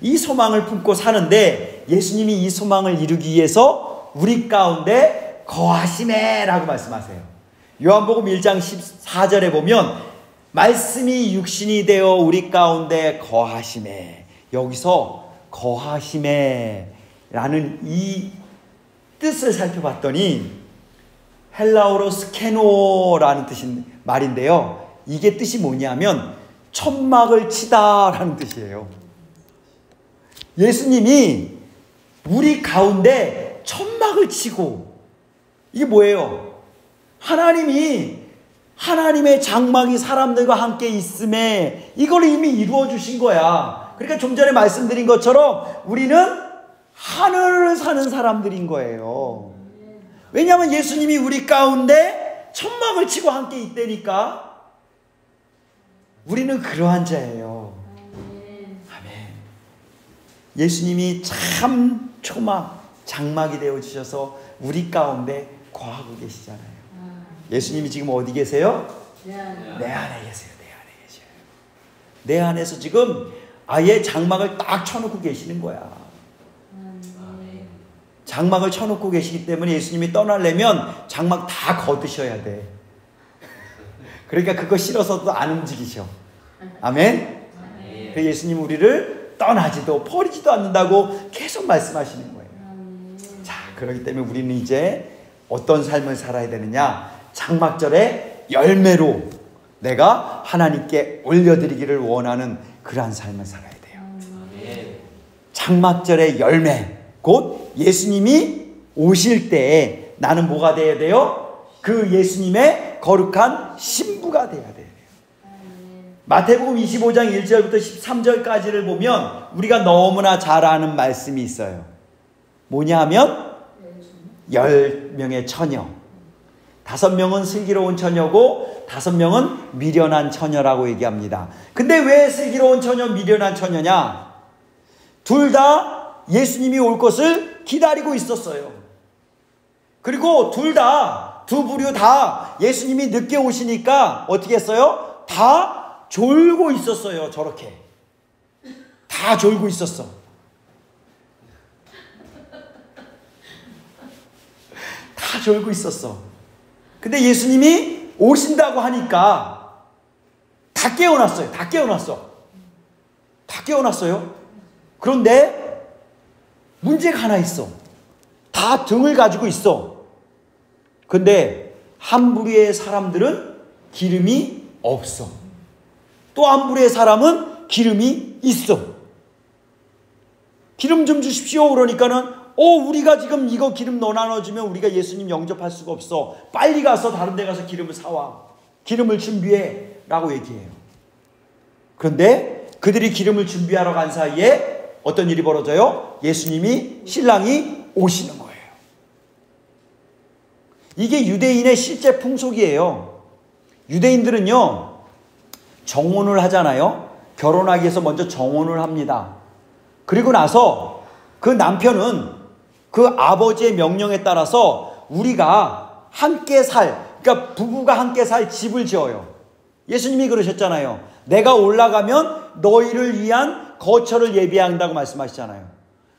이 소망을 품고 사는데 예수님이 이 소망을 이루기 위해서 우리 가운데 거하시매 라고 말씀하세요. 요한복음 1장 14절에 보면 말씀이 육신이 되어 우리 가운데 거하시매, 여기서 거하시매 라는 이 뜻을 살펴봤더니 헬라어로 스케노라는 뜻인 말인데요. 이게 뜻이 뭐냐면 천막을 치다라는 뜻이에요. 예수님이 우리 가운데 천막을 치고, 이게 뭐예요? 하나님이 하나님의 장막이 사람들과 함께 있음에 이걸 이미 이루어 주신 거야. 그러니까 좀 전에 말씀드린 것처럼 우리는 하늘을 사는 사람들인 거예요. 왜냐하면 예수님이 우리 가운데 천막을 치고 함께 있다니까. 우리는 그러한 자예요. 아멘. 예수님이 참 초막, 장막이 되어 주셔서 우리 가운데 거하고 계시잖아요. 예수님이 지금 어디 계세요? 내 안에 계세요. 내 안에 계셔요. 내 안에서 지금 아예 장막을 딱 쳐놓고 계시는 거야. 장막을 쳐놓고 계시기 때문에 예수님이 떠나려면 장막 다 걷으셔야 돼. 그러니까 그거 싫어서도 안 움직이셔. 아멘? 그 예수님 우리를 떠나지도 버리지도 않는다고 계속 말씀하시는 거예요. 자, 그렇기 때문에 우리는 이제 어떤 삶을 살아야 되느냐? 장막절의 열매로 내가 하나님께 올려드리기를 원하는 그러한 삶을 살아야 돼요. 장막절의 열매, 곧 예수님이 오실 때에 나는 뭐가 돼야 돼요? 그 예수님의 거룩한 신부가 돼야 돼요. 마태복음 25장 1절부터 13절까지를 보면 우리가 너무나 잘 아는 말씀이 있어요. 뭐냐 하면 10명의 처녀, 5명은 슬기로운 처녀고 5명은 미련한 처녀라고 얘기합니다. 근데 왜 슬기로운 처녀, 미련한 처녀냐? 둘 다 예수님이 올 것을 기다리고 있었어요. 그리고 둘 다, 두 부류 다 예수님이 늦게 오시니까 어떻게 했어요? 다 졸고 있었어요. 저렇게 다 졸고 있었어. 다 졸고 있었어. 근데 예수님이 오신다고 하니까 다 깨어났어요. 다 깨어났어요. 그런데 문제가 하나 있어. 다 등을 가지고 있어. 근데 한 부류의 사람들은 기름이 없어. 또 한 부류의 사람은 기름이 있어. 기름 좀 주십시오. 그러니까는 우리가 지금 이거 기름 너 나눠주면 우리가 예수님 영접할 수가 없어. 빨리 가서 다른 데 가서 기름을 사와. 기름을 준비해. 라고 얘기해요. 그런데 그들이 기름을 준비하러 간 사이에 어떤 일이 벌어져요? 예수님이, 신랑이 오시는 거예요. 이게 유대인의 실제 풍속이에요. 유대인들은요, 정혼을 하잖아요. 결혼하기 위해서 먼저 정혼을 합니다. 그리고 나서 그 남편은 그 아버지의 명령에 따라서 우리가 함께 그러니까 부부가 함께 살 집을 지어요. 예수님이 그러셨잖아요. 내가 올라가면 너희를 위한 거처를 예비한다고 말씀하시잖아요.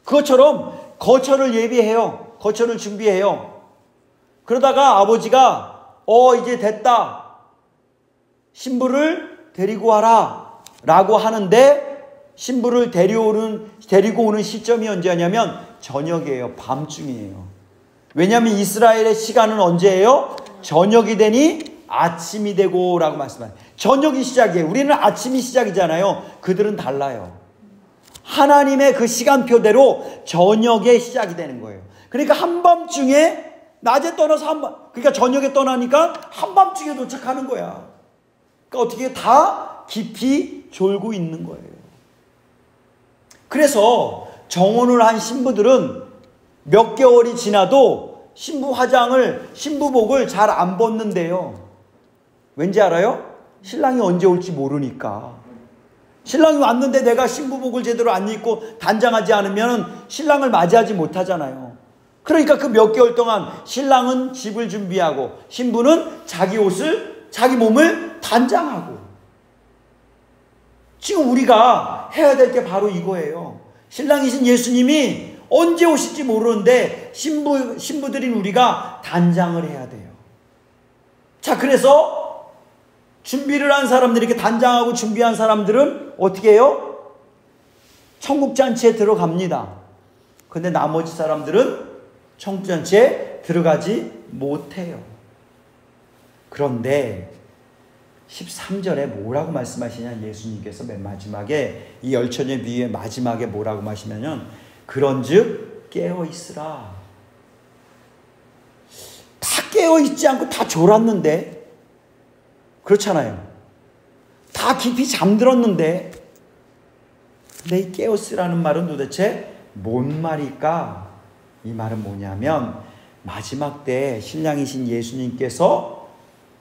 그것처럼 거처를 예비해요. 거처를 준비해요. 그러다가 아버지가 이제 됐다. 신부를 데리고 와라. 라고 하는데 신부를 데리고 오는 시점이 언제냐면 저녁이에요. 밤중이에요. 왜냐하면 이스라엘의 시간은 언제예요? 저녁이 되니 아침이 되고 라고 말씀하세요. 저녁이 시작이에요. 우리는 아침이 시작이잖아요. 그들은 달라요. 하나님의 그 시간표대로 저녁에 시작이 되는 거예요. 그러니까 한밤중에 낮에 떠나서 그러니까 저녁에 떠나니까 한밤중에 도착하는 거야. 그러니까 어떻게 다 깊이 졸고 있는 거예요. 그래서 정혼을 한 신부들은 몇 개월이 지나도 신부복을 잘 안 벗는데요. 왠지 알아요? 신랑이 언제 올지 모르니까. 신랑이 왔는데 내가 신부복을 제대로 안 입고 단장하지 않으면 신랑을 맞이하지 못하잖아요. 그러니까 그 몇 개월 동안 신랑은 집을 준비하고 신부는 자기 몸을 단장하고. 지금 우리가 해야 될 게 바로 이거예요. 신랑이신 예수님이 언제 오실지 모르는데 신부들인 우리가 단장을 해야 돼요. 자, 그래서 준비를 한 사람들, 이렇게 단장하고 준비한 사람들은 어떻게 해요? 청국잔치에 들어갑니다. 근데 나머지 사람들은 청국잔치에 들어가지 못해요. 그런데 13절에 뭐라고 말씀하시냐, 예수님께서 맨 마지막에 이 열처녀 비유의 마지막에 뭐라고 말씀하시냐면 그런즉 깨어있으라. 다 깨어있지 않고 다 졸았는데 그렇잖아요. 다 깊이 잠들었는데. 근데 이 깨어있으라는 말은 도대체 뭔 말일까? 이 말은 뭐냐면 마지막 때 신랑이신 예수님께서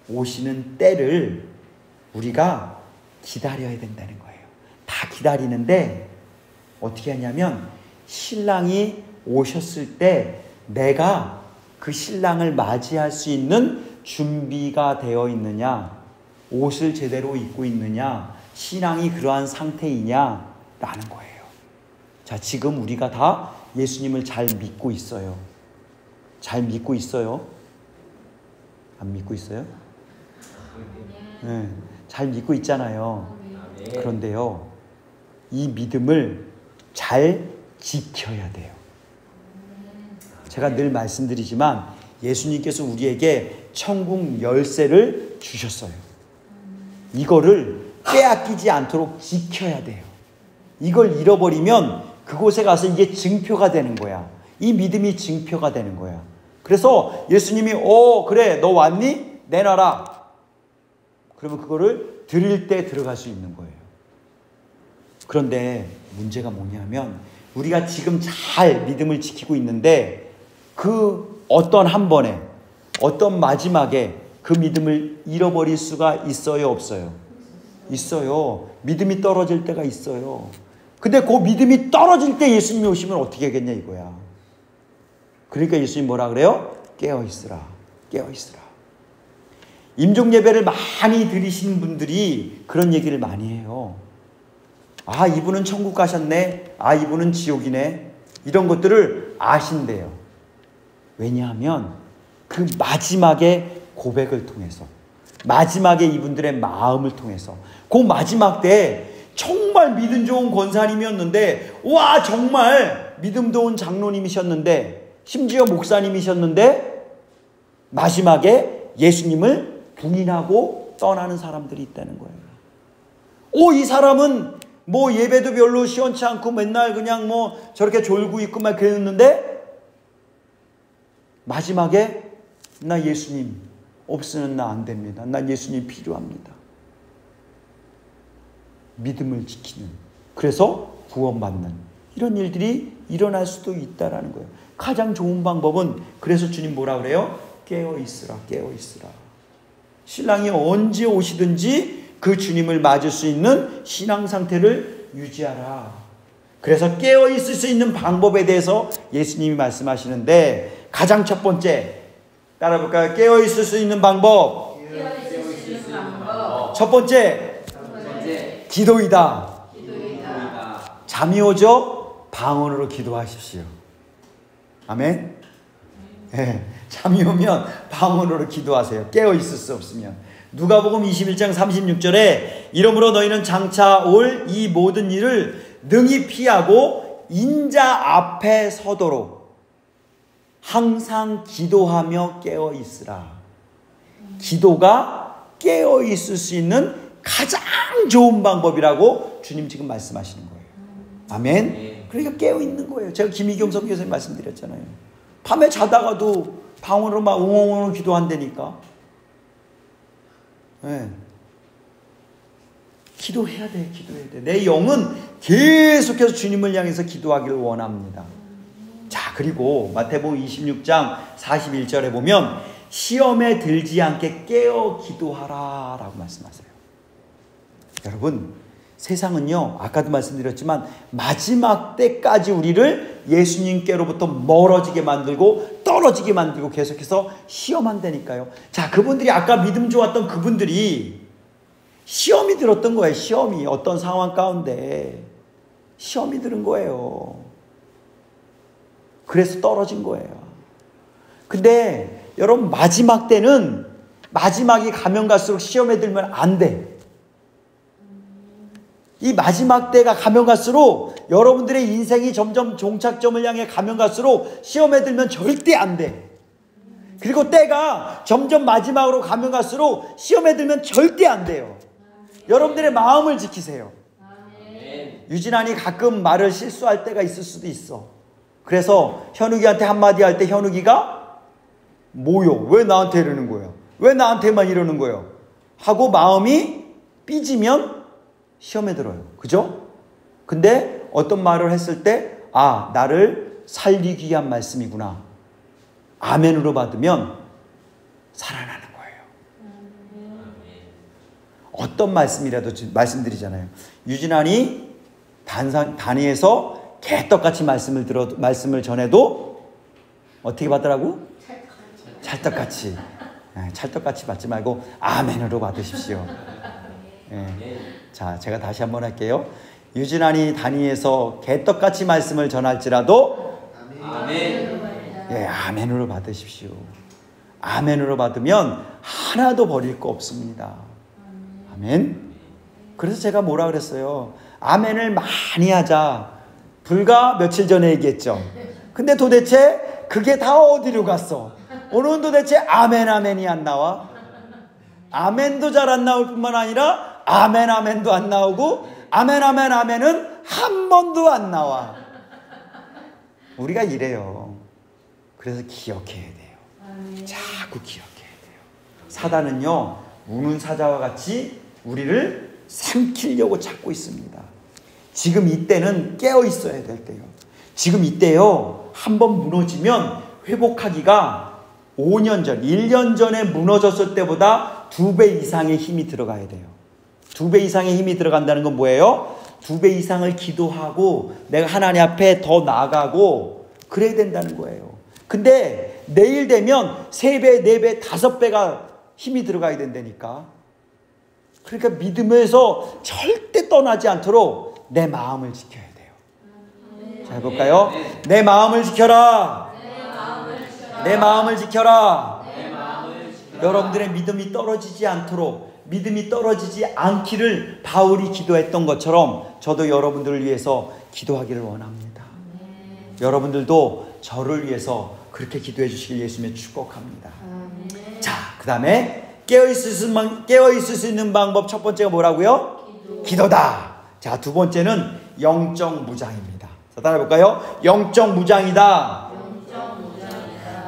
오시는 때를 우리가 기다려야 된다는 거예요. 다 기다리는데 어떻게 하냐면 신랑이 오셨을 때 내가 그 신랑을 맞이할 수 있는 준비가 되어 있느냐, 옷을 제대로 입고 있느냐, 신앙이 그러한 상태이냐 라는 거예요. 자, 지금 우리가 다 예수님을 잘 믿고 있어요. 잘 믿고 있어요? 안 믿고 있어요? 네, 잘 믿고 있잖아요. 그런데요, 이 믿음을 잘 지켜야 돼요. 제가 늘 말씀드리지만 예수님께서 우리에게 천국 열쇠를 주셨어요. 이거를 빼앗기지 않도록 지켜야 돼요. 이걸 잃어버리면 그곳에 가서 이게 증표가 되는 거야. 이 믿음이 증표가 되는 거야. 그래서 예수님이 그래 너 왔니? 내놔라. 그러면 그거를 드릴 때 들어갈 수 있는 거예요. 그런데 문제가 뭐냐면 우리가 지금 잘 믿음을 지키고 있는데 그 어떤 한 번에 어떤 마지막에 그 믿음을 잃어버릴 수가 있어요, 없어요? 있어요. 믿음이 떨어질 때가 있어요. 근데 그 믿음이 떨어질 때 예수님이 오시면 어떻게 하겠냐 이거야. 그러니까 예수님 뭐라 그래요? 깨어있으라. 깨어있으라. 임종 예배를 많이 드리시는 분들이 그런 얘기를 많이 해요. 아, 이분은 천국 가셨네. 아, 이분은 지옥이네. 이런 것들을 아신대요. 왜냐하면 그 마지막에 고백을 통해서, 마지막에 이분들의 마음을 통해서, 그 마지막 때 정말 믿음 좋은 권사님이었는데, 와, 정말 믿음 좋은 장로님이셨는데, 심지어 목사님이셨는데, 마지막에 예수님을 부인하고 떠나는 사람들이 있다는 거예요. 이 사람은 뭐 예배도 별로 시원치 않고 맨날 그냥 뭐 저렇게 졸고 있고 막 그랬는데, 마지막에 나 예수님 없으면 나 안 됩니다. 난 예수님 필요합니다. 믿음을 지키는, 그래서 구원받는 이런 일들이 일어날 수도 있다라는 거예요. 가장 좋은 방법은, 그래서 주님 뭐라 그래요? 깨어있으라, 깨어있으라. 신랑이 언제 오시든지 그 주님을 맞을 수 있는 신앙 상태를 유지하라. 그래서 깨어있을 수 있는 방법에 대해서 예수님이 말씀하시는데, 가장 첫 번째 따라볼까요? 깨어있을 수 있는 방법. 첫 번째, 기도이다. 잠이 오죠? 방언으로 기도하십시오. 아멘. 네, 잠이 오면 방언으로 기도하세요. 깨어있을 수 없으면. 누가복음 21장 36절에 이러므로 너희는 장차 올 이 모든 일을 능히 피하고 인자 앞에 서도록 항상 기도하며 깨어있으라. 기도가 깨어있을 수 있는 가장 좋은 방법이라고 주님 지금 말씀하시는 거예요. 아멘. 그러니까 깨어있는 거예요. 제가 김희경 선교사님 말씀드렸잖아요. 밤에 자다가도 방언으로 막 웅웅웅 기도한다니까. 네. 기도해야 돼, 기도해야 돼. 내 영은 계속해서 주님을 향해서 기도하기를 원합니다. 자, 그리고 마태복음 26장 41절에 보면 시험에 들지 않게 깨어 기도하라 라고 말씀하세요. 여러분, 세상은요, 아까도 말씀드렸지만 마지막 때까지 우리를 예수님께로부터 멀어지게 만들고 떨어지게 만들고 계속해서 시험한다니까요. 자, 그분들이 아까 믿음 좋았던 그분들이 시험이 들었던 거예요. 시험이 어떤 상황 가운데 시험이 들은 거예요. 그래서 떨어진 거예요. 근데 여러분, 마지막 때는 마지막이 가면 갈수록 시험에 들면 안 돼. 이 마지막 때가 가면 갈수록 여러분들의 인생이 점점 종착점을 향해 가면 갈수록 시험에 들면 절대 안 돼. 그리고 때가 점점 마지막으로 가면 갈수록 시험에 들면 절대 안 돼요. 여러분들의 마음을 지키세요. 유진환이 가끔 말을 실수할 때가 있을 수도 있어. 그래서 현욱이한테 한마디 할 때 현욱이가 뭐요? 왜 나한테 이러는 거야? 왜 나한테만 이러는 거예요? 하고 마음이 삐지면 시험에 들어요. 그죠? 근데 어떤 말을 했을 때 나를 살리기 위한 말씀이구나. 아멘으로 받으면 살아나는 거예요. 어떤 말씀이라도 말씀드리잖아요. 유진환이 단위에서 개떡같이 말씀을 전해도 어떻게 받더라고? 찰떡같이. 찰떡같이 받지 말고 아멘으로 받으십시오. 자, 제가 다시 한번 할게요. 유진환이 단위에서 개떡같이 말씀을 전할지라도 아멘으로 받으십시오. 아멘으로 받으면 하나도 버릴 거 없습니다. 아멘. 그래서 제가 뭐라 그랬어요? 아멘을 많이 하자. 불과 며칠 전에 얘기했죠. 근데 도대체 그게 다 어디로 갔어? 오늘은 도대체 아멘이 안 나와. 아멘도 잘 안 나올 뿐만 아니라 아멘도 안 나오고 아멘은 한 번도 안 나와. 우리가 이래요. 그래서 기억해야 돼요. 자꾸 기억해야 돼요. 사단은요, 우는 사자와 같이 우리를 삼키려고 찾고 있습니다. 지금 이때는 깨어 있어야 될 때요. 지금 이때요, 한번 무너지면 회복하기가 5년 전, 1년 전에 무너졌을 때보다 2배 이상의 힘이 들어가야 돼요. 2배 이상의 힘이 들어간다는 건 뭐예요? 2배 이상을 기도하고 내가 하나님 앞에 더 나아가고 그래야 된다는 거예요. 근데 내일 되면 3배, 4배, 5배가 힘이 들어가야 된다니까. 그러니까 믿음에서 절대 떠나지 않도록 내 마음을 지켜야 돼요. 자, 해볼까요? 내 마음을 지켜라. 내 마음을 지켜라. 여러분들의 믿음이 떨어지지 않도록, 믿음이 떨어지지 않기를 바울이 기도했던 것처럼 저도 여러분들을 위해서 기도하기를 원합니다. 여러분들도 저를 위해서 그렇게 기도해 주시길 예수님의 축복합니다. 자, 그 다음에 깨어있을 수 있는 방법 첫 번째가 뭐라고요? 기도다. 자, 두 번째는 영적 무장입니다. 자, 따라해볼까요? 영적 무장이다.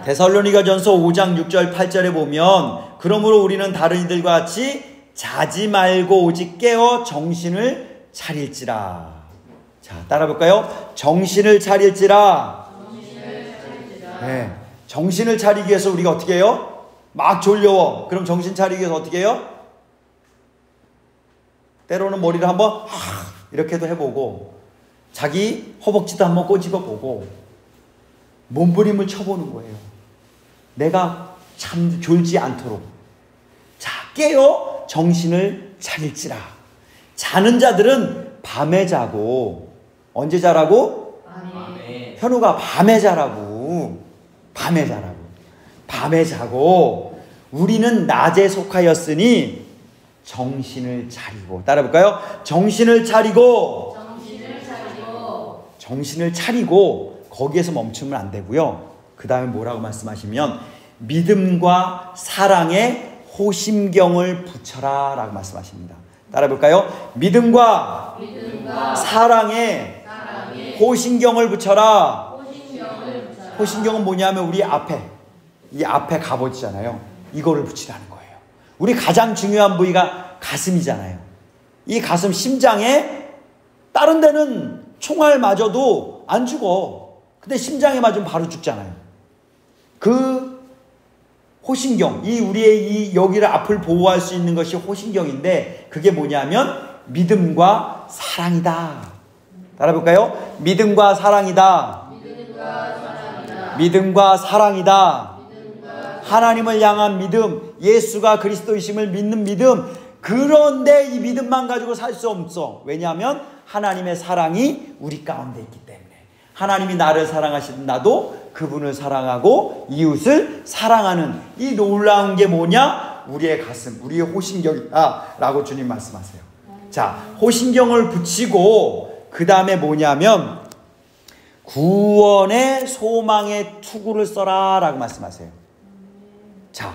데살로니가전서 5장 6절 8절에 보면 그러므로 우리는 다른 이들과 같이 자지 말고 오직 깨어 정신을 차릴지라. 자, 따라해볼까요? 정신을 차릴지라. 네, 정신을 차리기 위해서 우리가 어떻게 해요? 막 졸려워. 그럼 정신 차리기 위해서 어떻게 해요? 때로는 머리를 한번 이렇게도 해보고 자기 허벅지도 한번 꼬집어보고 몸부림을 쳐보는 거예요. 내가 참 졸지 않도록. 자, 깨어 정신을 차릴지라. 자는 자들은 밤에 자고. 언제 자라고? 밤에. 현우가 밤에 자라고. 밤에 자라고. 밤에 자고. 우리는 낮에 속하였으니 정신을 차리고. 따라해볼까요? 정신을 차리고. 정신을 차리고. 거기에서 멈추면 안 되고요. 그 다음에 뭐라고 말씀하시면 믿음과 사랑에 호심경을 붙여라 라고 말씀하십니다. 따라해볼까요? 믿음과 사랑에 호심경을 붙여라. 호심경은 뭐냐면 우리 앞에, 이 앞에 갑옷이잖아요. 이거를 붙이라는 거예요. 우리 가장 중요한 부위가 가슴이잖아요. 이 가슴 심장에 다른 데는 총알 맞아도 안 죽어. 근데 심장에 맞으면 바로 죽잖아요. 그 호신경, 이 우리의 이 여기를 앞을 보호할 수 있는 것이 호신경인데 그게 뭐냐면 믿음과 사랑이다. 따라해볼까요? 믿음과 사랑이다. 믿음과 사랑이다. 하나님을 향한 믿음, 예수가 그리스도이심을 믿는 믿음. 그런데 이 믿음만 가지고 살 수 없어. 왜냐하면 하나님의 사랑이 우리 가운데 있기 때문에. 하나님이 나를 사랑하시든 나도 그분을 사랑하고 이웃을 사랑하는 이 놀라운 게 뭐냐? 우리의 가슴, 우리의 호신경이다 라고 주님 말씀하세요. 자, 호신경을 붙이고 그 다음에 뭐냐면 구원의 소망의 투구를 써라 라고 말씀하세요. 자,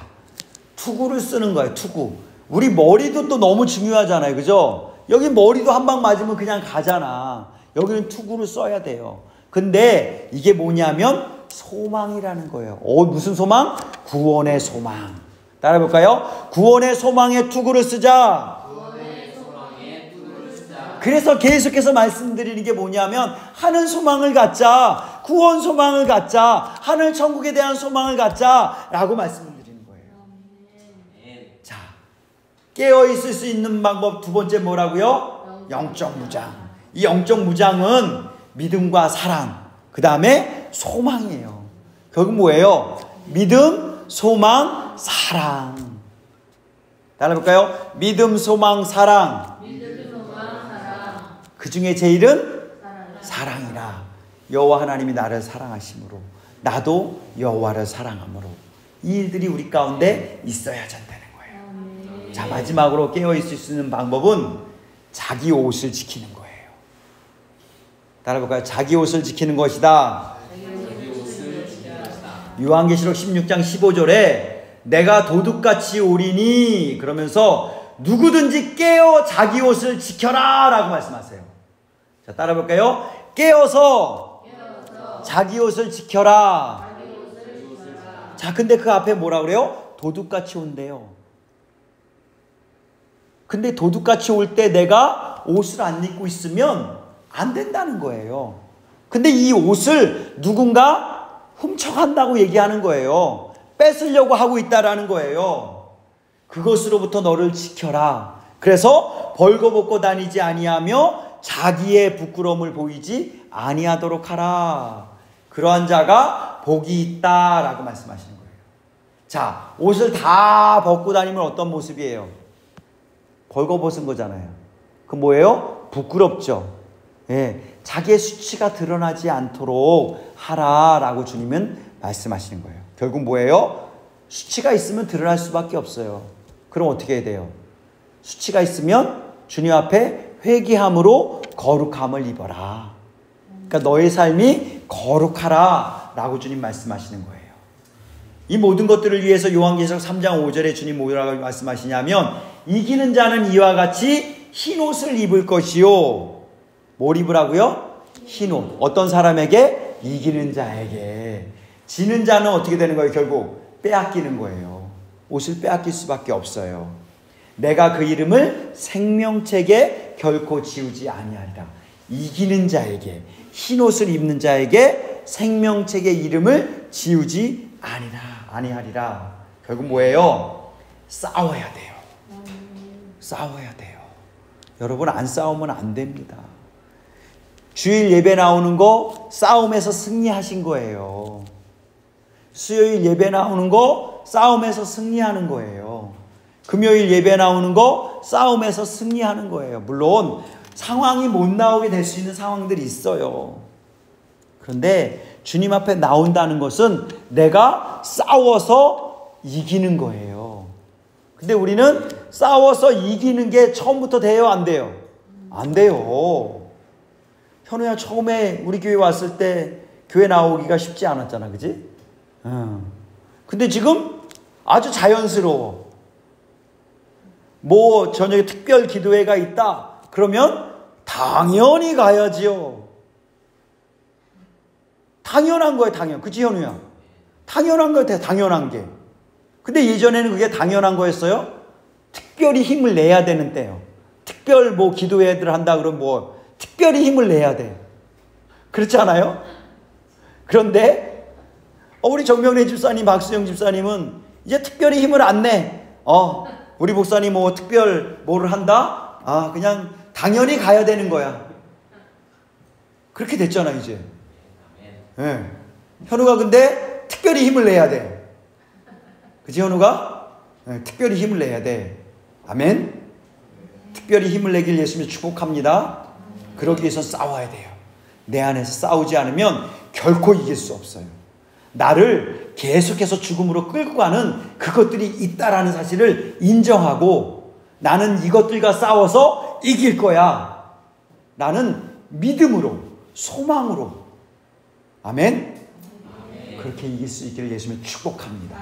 투구를 쓰는 거예요. 투구. 우리 머리도 또 너무 중요하잖아요. 그죠? 여기 머리도 한 방 맞으면 그냥 가잖아. 여기는 투구를 써야 돼요. 근데 이게 뭐냐면 소망이라는 거예요. 무슨 소망? 구원의 소망. 따라해볼까요? 구원의 소망에 투구를 쓰자. 그래서 계속해서 말씀드리는 게 뭐냐면 하늘 소망을 갖자, 구원 소망을 갖자, 하늘 천국에 대한 소망을 갖자 라고 말씀드리는 거예요. 자, 깨어있을 수 있는 방법 두 번째 뭐라고요? 영적 무장. 이 영적 무장은 믿음과 사랑, 그 다음에 소망이에요. 결국 뭐예요? 믿음, 소망, 사랑. 따라해볼까요? 믿음, 소망, 사랑. 그 중에 제일은 사랑이라. 여호와 하나님이 나를 사랑하심으로 나도 여호와를 사랑함으로 이 일들이 우리 가운데 있어야 된다는 거예요. 자, 마지막으로 깨어있을 수 있는 방법은 자기 옷을 지키는 거예요. 따라해볼까요? 자기 옷을 지키는 것이다. 요한계시록 16장 15절에 내가 도둑같이 오리니 그러면서 누구든지 깨어 자기 옷을 지켜라 라고 말씀하세요. 자, 따라해볼까요? 깨어서 자기 옷을 지켜라. 자, 근데 그 앞에 뭐라 그래요? 도둑같이 온대요. 근데 도둑같이 올 때 내가 옷을 안 입고 있으면 안 된다는 거예요. 근데 이 옷을 누군가 훔쳐간다고 얘기하는 거예요. 뺏으려고 하고 있다라는 거예요. 그것으로부터 너를 지켜라. 그래서 벌거벗고 다니지 아니하며 자기의 부끄러움을 보이지 아니하도록 하라. 그러한 자가 복이 있다라고 말씀하시는 거예요. 자, 옷을 다 벗고 다니면 어떤 모습이에요? 벌거벗은 거잖아요. 그 뭐예요? 부끄럽죠. 예, 자기의 수치가 드러나지 않도록 하라라고 주님은 말씀하시는 거예요. 결국 뭐예요? 수치가 있으면 드러날 수밖에 없어요. 그럼 어떻게 해야 돼요? 수치가 있으면 주님 앞에 회개함으로 거룩함을 입어라. 그러니까 너의 삶이 거룩하라 라고 주님 말씀하시는 거예요. 이 모든 것들을 위해서 요한계시록 3장 5절에 주님 뭐라고 말씀하시냐면 이기는 자는 이와 같이 흰 옷을 입을 것이요. 뭘 입으라고요? 흰 옷. 어떤 사람에게? 이기는 자에게. 지는 자는 어떻게 되는 거예요? 결국 빼앗기는 거예요. 옷을 빼앗길 수밖에 없어요. 내가 그 이름을 생명책에 결코 지우지 아니하리라. 이기는 자에게, 흰 옷을 입는 자에게 생명책의 이름을 지우지 아니하리라. 결국 뭐예요? 싸워야 돼요. 싸워야 돼요. 여러분, 안 싸우면 안 됩니다. 주일 예배 나오는 거 싸움에서 승리하신 거예요. 수요일 예배 나오는 거 싸움에서 승리하는 거예요. 금요일 예배 나오는 거 싸움에서 승리하는 거예요. 물론 상황이 못 나오게 될 수 있는 상황들이 있어요. 그런데 주님 앞에 나온다는 것은 내가 싸워서 이기는 거예요. 근데 우리는 싸워서 이기는 게 처음부터 돼요? 안 돼요? 안 돼요. 현우야, 처음에 우리 교회 왔을 때 교회 나오기가 쉽지 않았잖아, 그지? 근데 지금 아주 자연스러워. 뭐 저녁에 특별 기도회가 있다 그러면 당연히 가야지요. 당연한 거예요. 당연. 그치 현우야? 당연한 거예요. 당연한 게. 근데 예전에는 그게 당연한 거였어요. 특별히 힘을 내야 되는 때요. 특별 뭐 기도회들 한다 그러면 뭐 특별히 힘을 내야 돼. 그렇지 않아요? 그런데 우리 정명래 집사님, 박수영 집사님은 이제 특별히 힘을 안 내. 우리 목사님 뭐 특별 뭐를 한다? 그냥 당연히 가야 되는 거야. 그렇게 됐잖아 이제. 네. 현우가 근데 특별히 힘을 내야 돼. 그치 현우가? 네, 특별히 힘을 내야 돼. 아멘. 특별히 힘을 내길 예수님이 축복합니다. 그러기 위해서 싸워야 돼요. 내 안에서 싸우지 않으면 결코 이길 수 없어요. 나를 계속해서 죽음으로 끌고 가는 그것들이 있다라는 사실을 인정하고 나는 이것들과 싸워서 이길 거야. 나는 믿음으로, 소망으로. 아멘? 그렇게 이길 수 있기를 예수님이 축복합니다.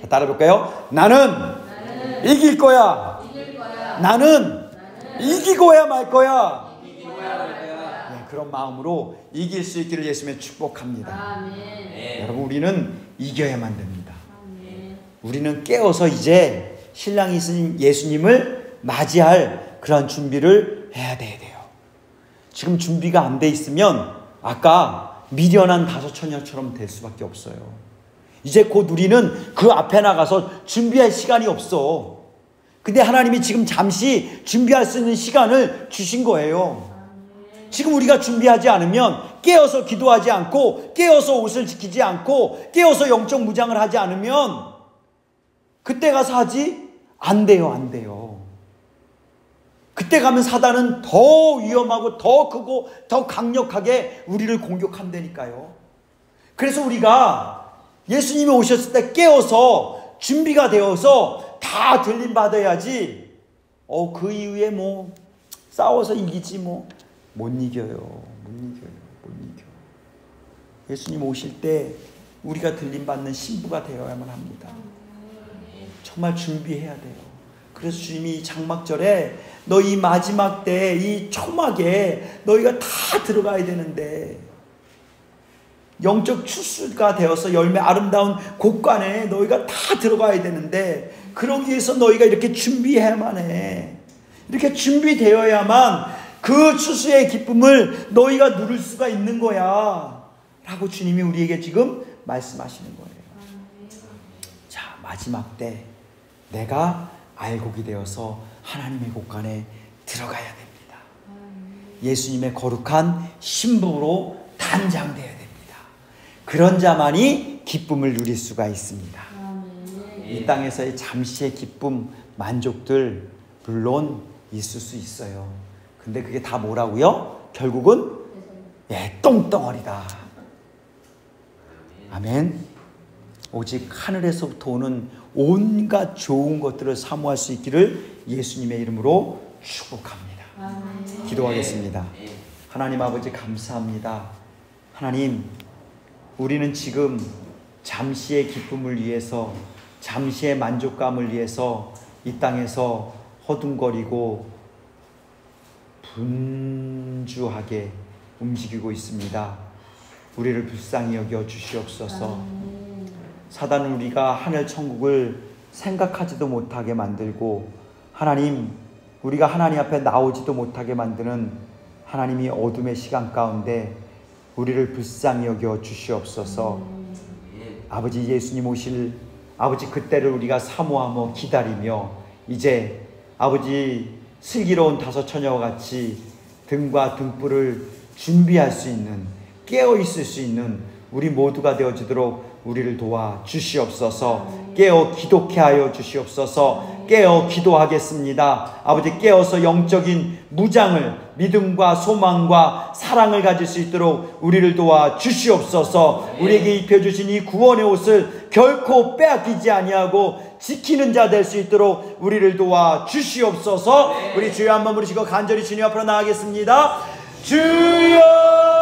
자, 따라해볼까요? 나는 이길 거야. 나는 이기고야 말 거야. 네, 그런 마음으로 이길 수 있기를 예수님의 축복합니다. 여러분, 우리는 이겨야만 됩니다. 우리는 깨어서 이제 신랑이 있으신 예수님을 맞이할 그런 준비를 해야 돼요. 지금 준비가 안 돼 있으면 아까 미련한 다섯 처녀처럼 될 수밖에 없어요. 이제 곧 우리는 그 앞에 나가서 준비할 시간이 없어. 근데 하나님이 지금 잠시 준비할 수 있는 시간을 주신 거예요. 지금 우리가 준비하지 않으면, 깨어서 기도하지 않고, 깨어서 옷을 지키지 않고, 깨어서 영적 무장을 하지 않으면 그때 가서 하지? 안 돼요. 그때 가면 사단은 더 위험하고 더 크고 더 강력하게 우리를 공격한다니까요. 그래서 우리가 예수님이 오셨을 때 깨어서 준비가 되어서 다 들림 받아야지. 그 이후에 뭐 싸워서 이기지 뭐 못 이겨요. 예수님 오실 때 우리가 들림 받는 신부가 되어야만 합니다. 정말 준비해야 돼요. 그래서 주님이 장막절에 너희 마지막 때 이 초막에 너희가 다 들어가야 되는데, 영적 추수가 되어서 열매 아름다운 곳간에 너희가 다 들어가야 되는데, 그러기 위해서 너희가 이렇게 준비해야만 해. 이렇게 준비되어야만 그 추수의 기쁨을 너희가 누릴 수가 있는 거야 라고 주님이 우리에게 지금 말씀하시는 거예요. 자, 마지막 때 내가 알곡이 되어서 하나님의 곳간에 들어가야 됩니다. 예수님의 거룩한 신부로 단장되어야 됩니다. 그런 자만이 기쁨을 누릴 수가 있습니다. 이 땅에서의 잠시의 기쁨, 만족들 물론 있을 수 있어요. 근데 그게 다 뭐라고요? 결국은 똥덩어리다. 아멘. 오직 하늘에서부터 오는 온갖 좋은 것들을 사모할 수 있기를 예수님의 이름으로 축복합니다. 기도하겠습니다. 하나님 아버지 감사합니다. 하나님, 우리는 지금 잠시의 기쁨을 위해서, 잠시의 만족감을 위해서 이 땅에서 허둥거리고 분주하게 움직이고 있습니다. 우리를 불쌍히 여겨 주시옵소서. 사단은 우리가 하늘 천국을 생각하지도 못하게 만들고, 하나님, 우리가 하나님 앞에 나오지도 못하게 만드는 하나님이 어둠의 시간 가운데 우리를 불쌍히 여겨 주시옵소서. 아버지, 예수님 오실 아버지 그때를 우리가 사모하며 기다리며, 이제 아버지 슬기로운 다섯 처녀와 같이 등과 등불을 준비할 수 있는, 깨어 있을 수 있는 우리 모두가 되어지도록 우리를 도와 주시옵소서. 깨어 기도케 하여 주시옵소서. 깨어 기도하겠습니다. 아버지, 깨어서 영적인 무장을, 믿음과 소망과 사랑을 가질 수 있도록 우리를 도와 주시옵소서. 우리에게 입혀주신 이 구원의 옷을 결코 빼앗기지 아니하고 지키는 자 될 수 있도록 우리를 도와 주시옵소서. 우리 주여 한번 부르시고 간절히 주님 앞으로 나아가겠습니다. 주여!